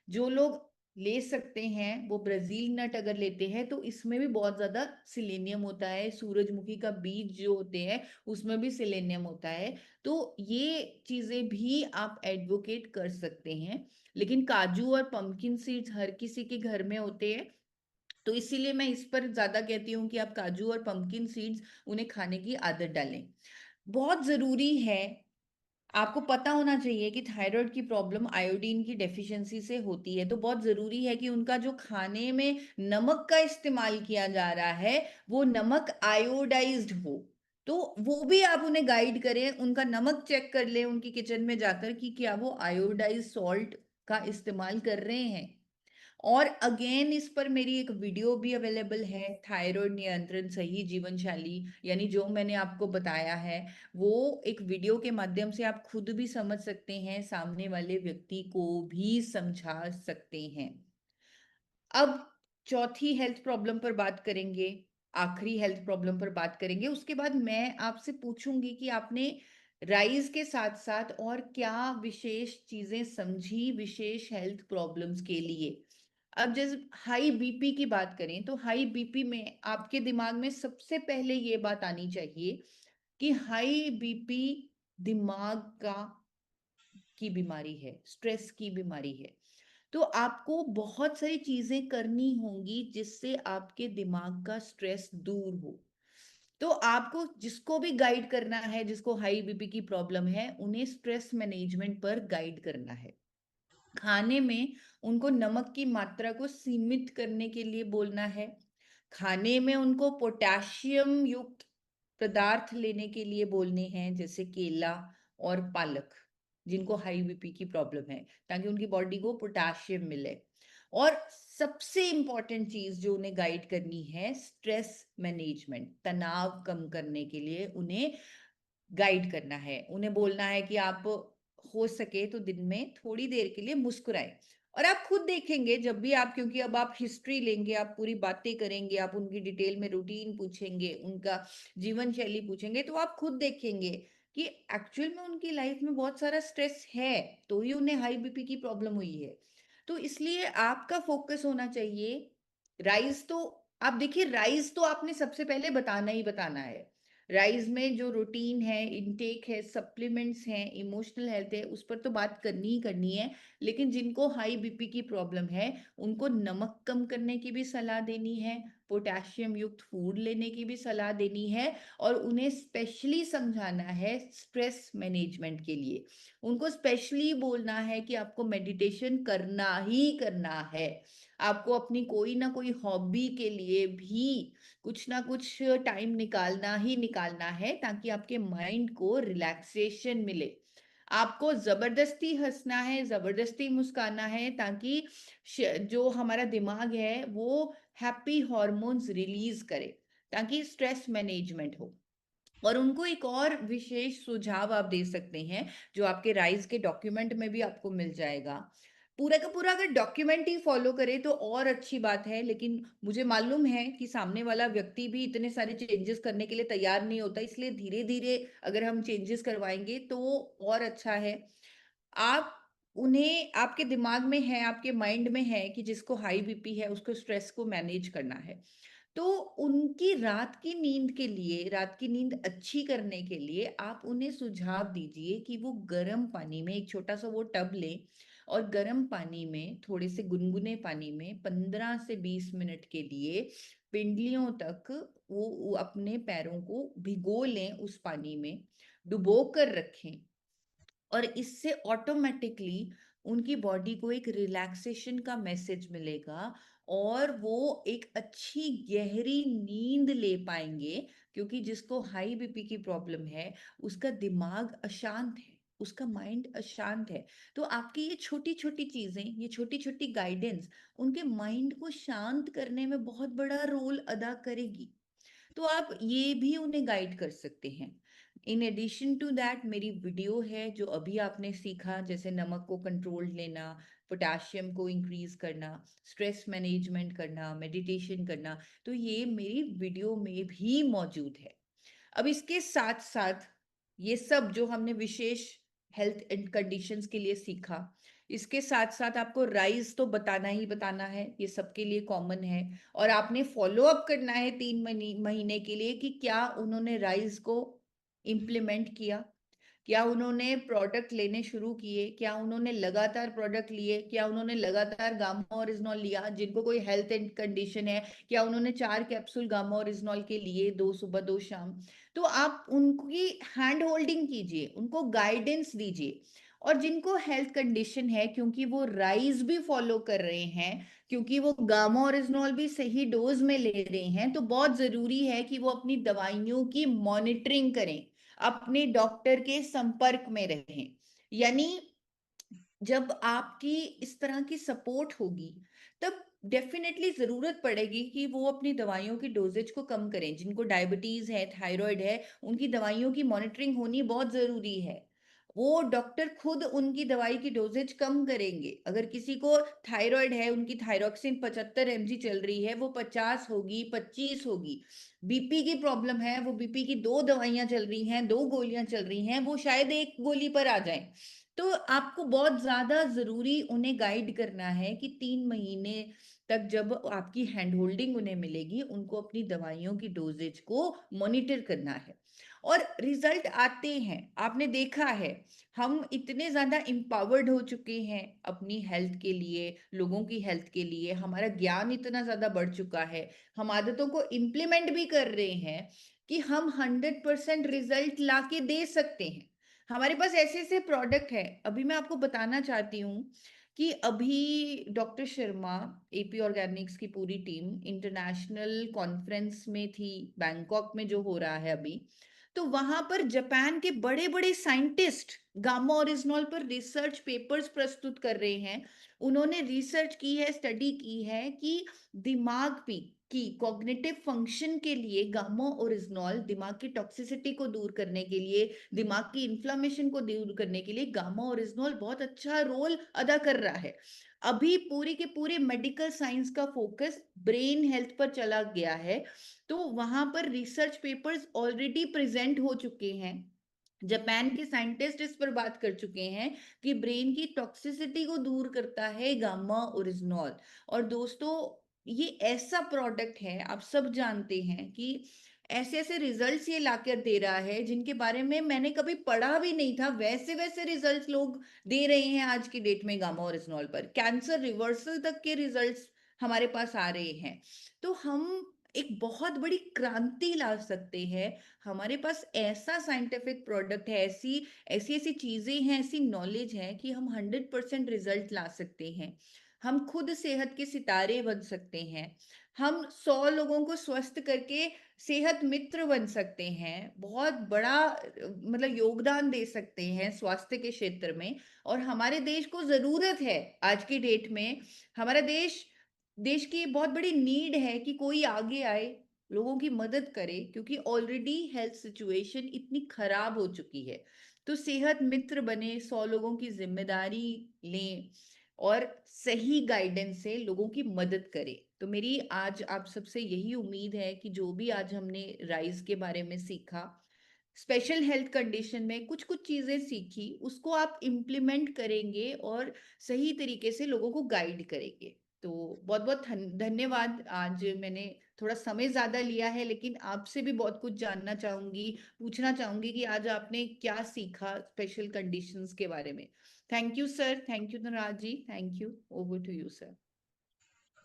जो लोग ले सकते हैं वो ब्राजील नट अगर लेते हैं तो इसमें भी बहुत ज्यादा सिलेनियम होता है। सूरजमुखी का बीज जो होते हैं उसमें भी सिलेनियम होता है। तो ये चीजें भी आप एडवोकेट कर सकते हैं। लेकिन काजू और पंपकिन सीड्स हर किसी के घर में होते हैं, तो इसीलिए मैं इस पर ज्यादा कहती हूँ कि आप काजू और पंपकिन सीड्स उन्हें खाने की आदत डालें। बहुत जरूरी है, आपको पता होना चाहिए कि थायराइड की प्रॉब्लम आयोडीन की डेफिशिएंसी से होती है। तो बहुत जरूरी है कि उनका जो खाने में नमक का इस्तेमाल किया जा रहा है वो नमक आयोडाइज्ड हो। तो वो भी आप उन्हें गाइड करें, उनका नमक चेक कर लें उनकी किचन में जाकर कि क्या वो आयोडाइज सॉल्ट का इस्तेमाल कर रहे हैं। और अगेन इस पर मेरी एक वीडियो भी अवेलेबल है, थायराइड नियंत्रण सही जीवन शैली, यानी जो मैंने आपको बताया है वो एक वीडियो के माध्यम से आप खुद भी समझ सकते हैं, सामने वाले व्यक्ति को भी समझा सकते हैं। अब चौथी हेल्थ प्रॉब्लम पर बात करेंगे, आखिरी हेल्थ प्रॉब्लम पर बात करेंगे। उसके बाद मैं आपसे पूछूंगी कि आपने राइज के साथ साथ और क्या विशेष चीजें समझी विशेष हेल्थ प्रॉब्लम्स के लिए। अब जैसे हाई बीपी की बात करें तो हाई बीपी में आपके दिमाग में सबसे पहले ये बात आनी चाहिए कि हाई बीपी दिमाग की बीमारी है, स्ट्रेस की बीमारी है। तो आपको बहुत सारी चीजें करनी होंगी जिससे आपके दिमाग का स्ट्रेस दूर हो। तो आपको जिसको भी गाइड करना है, जिसको हाई बीपी की प्रॉब्लम है, उन्हें स्ट्रेस मैनेजमेंट पर गाइड करना है। खाने में उनको नमक की मात्रा को सीमित करने के लिए बोलना है। खाने में उनको पोटेशियम युक्त पदार्थ लेने के लिए बोलने हैं, जैसे केला और पालक, जिनको हाई बीपी की प्रॉब्लम है, ताकि उनकी बॉडी को पोटेशियम मिले। और सबसे इंपॉर्टेंट चीज जो उन्हें गाइड करनी है, स्ट्रेस मैनेजमेंट, तनाव कम करने के लिए उन्हें गाइड करना है। उन्हें बोलना है कि आप हो सके तो दिन में थोड़ी देर के लिए मुस्कुराएं। और आप खुद देखेंगे जब भी आप, क्योंकि अब आप हिस्ट्री लेंगे, आप पूरी बातें करेंगे, आप उनकी डिटेल में रूटीन पूछेंगे, उनका जीवन शैली पूछेंगे, तो आप खुद देखेंगे कि एक्चुअल में उनकी लाइफ में बहुत सारा स्ट्रेस है, तो ही उन्हें हाई बीपी की प्रॉब्लम हुई है। तो इसलिए आपका फोकस होना चाहिए राइज। तो आप देखिए, राइज तो आपने सबसे पहले बताना ही बताना है। राइज में जो रूटीन है, इनटेक है, सप्लीमेंट्स हैं, इमोशनल हेल्थ है, उस पर तो बात करनी ही करनी है। लेकिन जिनको हाई बीपी की प्रॉब्लम है उनको नमक कम करने की भी सलाह देनी है, पोटेशियम युक्त फूड लेने की भी सलाह देनी है, और उन्हें स्पेशली समझाना है स्ट्रेस मैनेजमेंट के लिए। उनको स्पेशली बोलना है कि आपको मेडिटेशन करना ही करना है, आपको अपनी कोई ना कोई हॉबी के लिए भी कुछ ना कुछ टाइम निकालना ही निकालना है, ताकि आपके माइंड को रिलैक्सेशन मिले। आपको जबरदस्ती हंसना है, जबरदस्ती मुस्काना है, ताकि जो हमारा दिमाग है वो हैप्पी हॉर्मोन्स रिलीज करे, ताकि स्ट्रेस मैनेजमेंट हो। और उनको एक और विशेष सुझाव आप दे सकते हैं, जो आपके राइज के डॉक्यूमेंट में भी आपको मिल जाएगा। पूरा का पूरा अगर डॉक्यूमेंट ही फॉलो करे तो और अच्छी बात है, लेकिन मुझे मालूम है कि सामने वाला व्यक्ति भी इतने सारे चेंजेस करने के लिए तैयार नहीं होता, इसलिए धीरे धीरे अगर हम चेंजेस करवाएंगे तो और अच्छा है। आप उन्हें, आपके दिमाग में है, आपके माइंड में है कि जिसको हाई बीपी है उसको स्ट्रेस को मैनेज करना है, तो उनकी रात की नींद के लिए, रात की नींद अच्छी करने के लिए आप उन्हें सुझाव दीजिए कि वो गर्म पानी में, एक छोटा सा वो टब लें, और गर्म पानी में, थोड़े से गुनगुने पानी में 15 से 20 मिनट के लिए पिंडलियों तक वो अपने पैरों को भिगो लें, उस पानी में डुबो कर रखें। और इससे ऑटोमेटिकली उनकी बॉडी को एक रिलैक्सेशन का मैसेज मिलेगा, और वो एक अच्छी गहरी नींद ले पाएंगे। क्योंकि जिसको हाई बीपी की प्रॉब्लम है उसका दिमाग अशांत है, उसका माइंड अशांत है। तो आपकी ये छोटी छोटी चीजें, ये छोटी छोटी गाइडेंस उनके माइंड को शांत करने में बहुत बड़ा रोल अदा करेगी। तो आप ये भी उन्हें गाइड कर सकते हैं। इन एडिशन टू दैट मेरी वीडियो है, जो अभी आपने सीखा, जैसे नमक को कंट्रोल लेना, पोटेशियम को इंक्रीज करना, स्ट्रेस मैनेजमेंट करना, मेडिटेशन करना, तो ये मेरी वीडियो में भी मौजूद है। अब इसके साथ साथ ये सब जो हमने विशेष हेल्थ एंड कंडीशंस के लिए सीखा, इसके साथ साथ आपको राइज तो बताना ही बताना है, ये सबके लिए कॉमन है। और आपने फॉलो अप करना है 3 महीने के लिए कि क्या उन्होंने राइज को इम्प्लीमेंट किया, क्या उन्होंने प्रोडक्ट लेने शुरू किए, क्या उन्होंने लगातार प्रोडक्ट लिए, क्या उन्होंने लगातार गामा ओरिजिनॉल लिया, जिनको कोई हेल्थ एंड कंडीशन है, क्या उन्होंने 4 कैप्सूल गामा ओरिजिनॉल के लिए, 2 सुबह 2 शाम। तो आप उनकी हैंड होल्डिंग कीजिए, उनको गाइडेंस दीजिए। और जिनको हेल्थ कंडीशन है, क्योंकि वो राइज भी फॉलो कर रहे हैं, क्योंकि वो गामा ओरिजिनॉल भी सही डोज में ले रहे हैं, तो बहुत जरूरी है कि वो अपनी दवाइयों की मॉनिटरिंग करें, अपने डॉक्टर के संपर्क में रहें। यानी जब आपकी इस तरह की सपोर्ट होगी तब डेफिनेटली जरूरत पड़ेगी कि वो अपनी दवाइयों की डोजेज को कम करें। जिनको डायबिटीज है, थायराइड है, उनकी दवाइयों की मॉनिटरिंग होनी बहुत जरूरी है। वो डॉक्टर खुद उनकी दवाई की डोजेज कम करेंगे। अगर किसी को थायराइड है, उनकी थायरोक्सिन 75 mg चल रही है, वो 50 होगी, 25 होगी। बीपी की प्रॉब्लम है, वो बीपी की 2 दवाइयां चल रही हैं, 2 गोलियां चल रही हैं, वो शायद 1 गोली पर आ जाए। तो आपको बहुत ज्यादा जरूरी उन्हें गाइड करना है कि 3 महीने तक जब आपकी हैंड होल्डिंग उन्हें मिलेगी, उनको अपनी दवाइयों की डोजेज को मॉनिटर करना है। और रिजल्ट आते हैं, आपने देखा है। हम इतने ज्यादा इम्पावर्ड हो चुके हैं अपनी हेल्थ के लिए, लोगों की हेल्थ के लिए, हमारा ज्ञान इतना ज्यादा बढ़ चुका है, हम आदतों को इम्प्लीमेंट भी कर रहे हैं कि हम 100% रिजल्ट लाके दे सकते हैं। हमारे पास ऐसे ऐसे प्रोडक्ट है। अभी मैं आपको बताना चाहती हूँ कि अभी डॉक्टर शर्मा, एपी ऑर्गेनिक्स की पूरी टीम इंटरनेशनल कॉन्फ्रेंस में थी, बैंकॉक में जो हो रहा है अभी। तो वहां पर जापान के बड़े बड़े साइंटिस्ट गामा ओरिजिनॉल पर रिसर्च पेपर्स प्रस्तुत कर रहे हैं। उन्होंने रिसर्च की है, स्टडी की है कि दिमाग की कॉग्निटिव फंक्शन के लिए गामा ओरिजिनॉल, दिमाग की टॉक्सिसिटी को दूर करने के लिए, दिमाग की इन्फ्लामेशन को दूर करने के लिए गामा ओरिजिनॉल बहुत अच्छा रोल अदा कर रहा है। अभी पूरी के पूरे मेडिकल साइंस का फोकस ब्रेन हेल्थ पर चला गया है। तो वहां पर रिसर्च पेपर्स ऑलरेडी प्रेजेंट हो चुके हैं। जापान के साइंटिस्ट इस पर बात कर चुके हैं कि ब्रेन की टॉक्सिसिटी को दूर करता है गामा ओरिजिनॉल। और दोस्तों, ये ऐसा प्रोडक्ट है, आप सब जानते हैं कि ऐसे ऐसे रिजल्ट्स ये लाकर दे रहा है जिनके बारे में मैंने कभी पढ़ा भी नहीं था। वैसे वैसे रिजल्ट्स लोग दे रहे हैं आज की डेट में गामा ओरिजिनॉल पर। कैंसर रिवर्सल तक के रिजल्ट्स हमारे पास आ रहे हैं। तो हम एक बहुत बड़ी क्रांति ला सकते हैं। हमारे पास ऐसा साइंटिफिक प्रोडक्ट है, ऐसी ऐसी ऐसी चीजें हैं, ऐसी नॉलेज है कि हम 100% रिजल्ट ला सकते हैं। हम खुद सेहत के सितारे बन सकते हैं। हम 100 लोगों को स्वस्थ करके सेहत मित्र बन सकते हैं। बहुत बड़ा मतलब योगदान दे सकते हैं स्वास्थ्य के क्षेत्र में। और हमारे देश को जरूरत है आज की डेट में। हमारा देश की बहुत बड़ी नीड है कि कोई आगे आए, लोगों की मदद करे, क्योंकि ऑलरेडी हेल्थ सिचुएशन इतनी खराब हो चुकी है। तो सेहत मित्र बने, 100 लोगों की जिम्मेदारी लें और सही गाइडेंस से लोगों की मदद करें। तो मेरी आज आप सबसे यही उम्मीद है कि जो भी आज हमने राइज के बारे में सीखा, स्पेशल हेल्थ कंडीशन में कुछ कुछ चीजें सीखी, उसको आप इम्प्लीमेंट करेंगे और सही तरीके से लोगों को गाइड करेंगे। तो बहुत बहुत धन्यवाद। आज मैंने थोड़ा समय ज्यादा लिया है, लेकिन आपसे भी बहुत कुछ जानना चाहूंगी, पूछना चाहूंगी कि आज आपने क्या सीखा स्पेशल कंडीशंस के बारे में। Thank you sir, thank you Dhanraj ji, thank you. Over to you sir.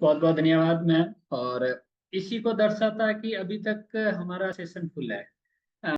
बहुत बहुत धन्यवाद मैम। और इसी को दर्शाता है कि अभी तक हमारा सेशन फुल है।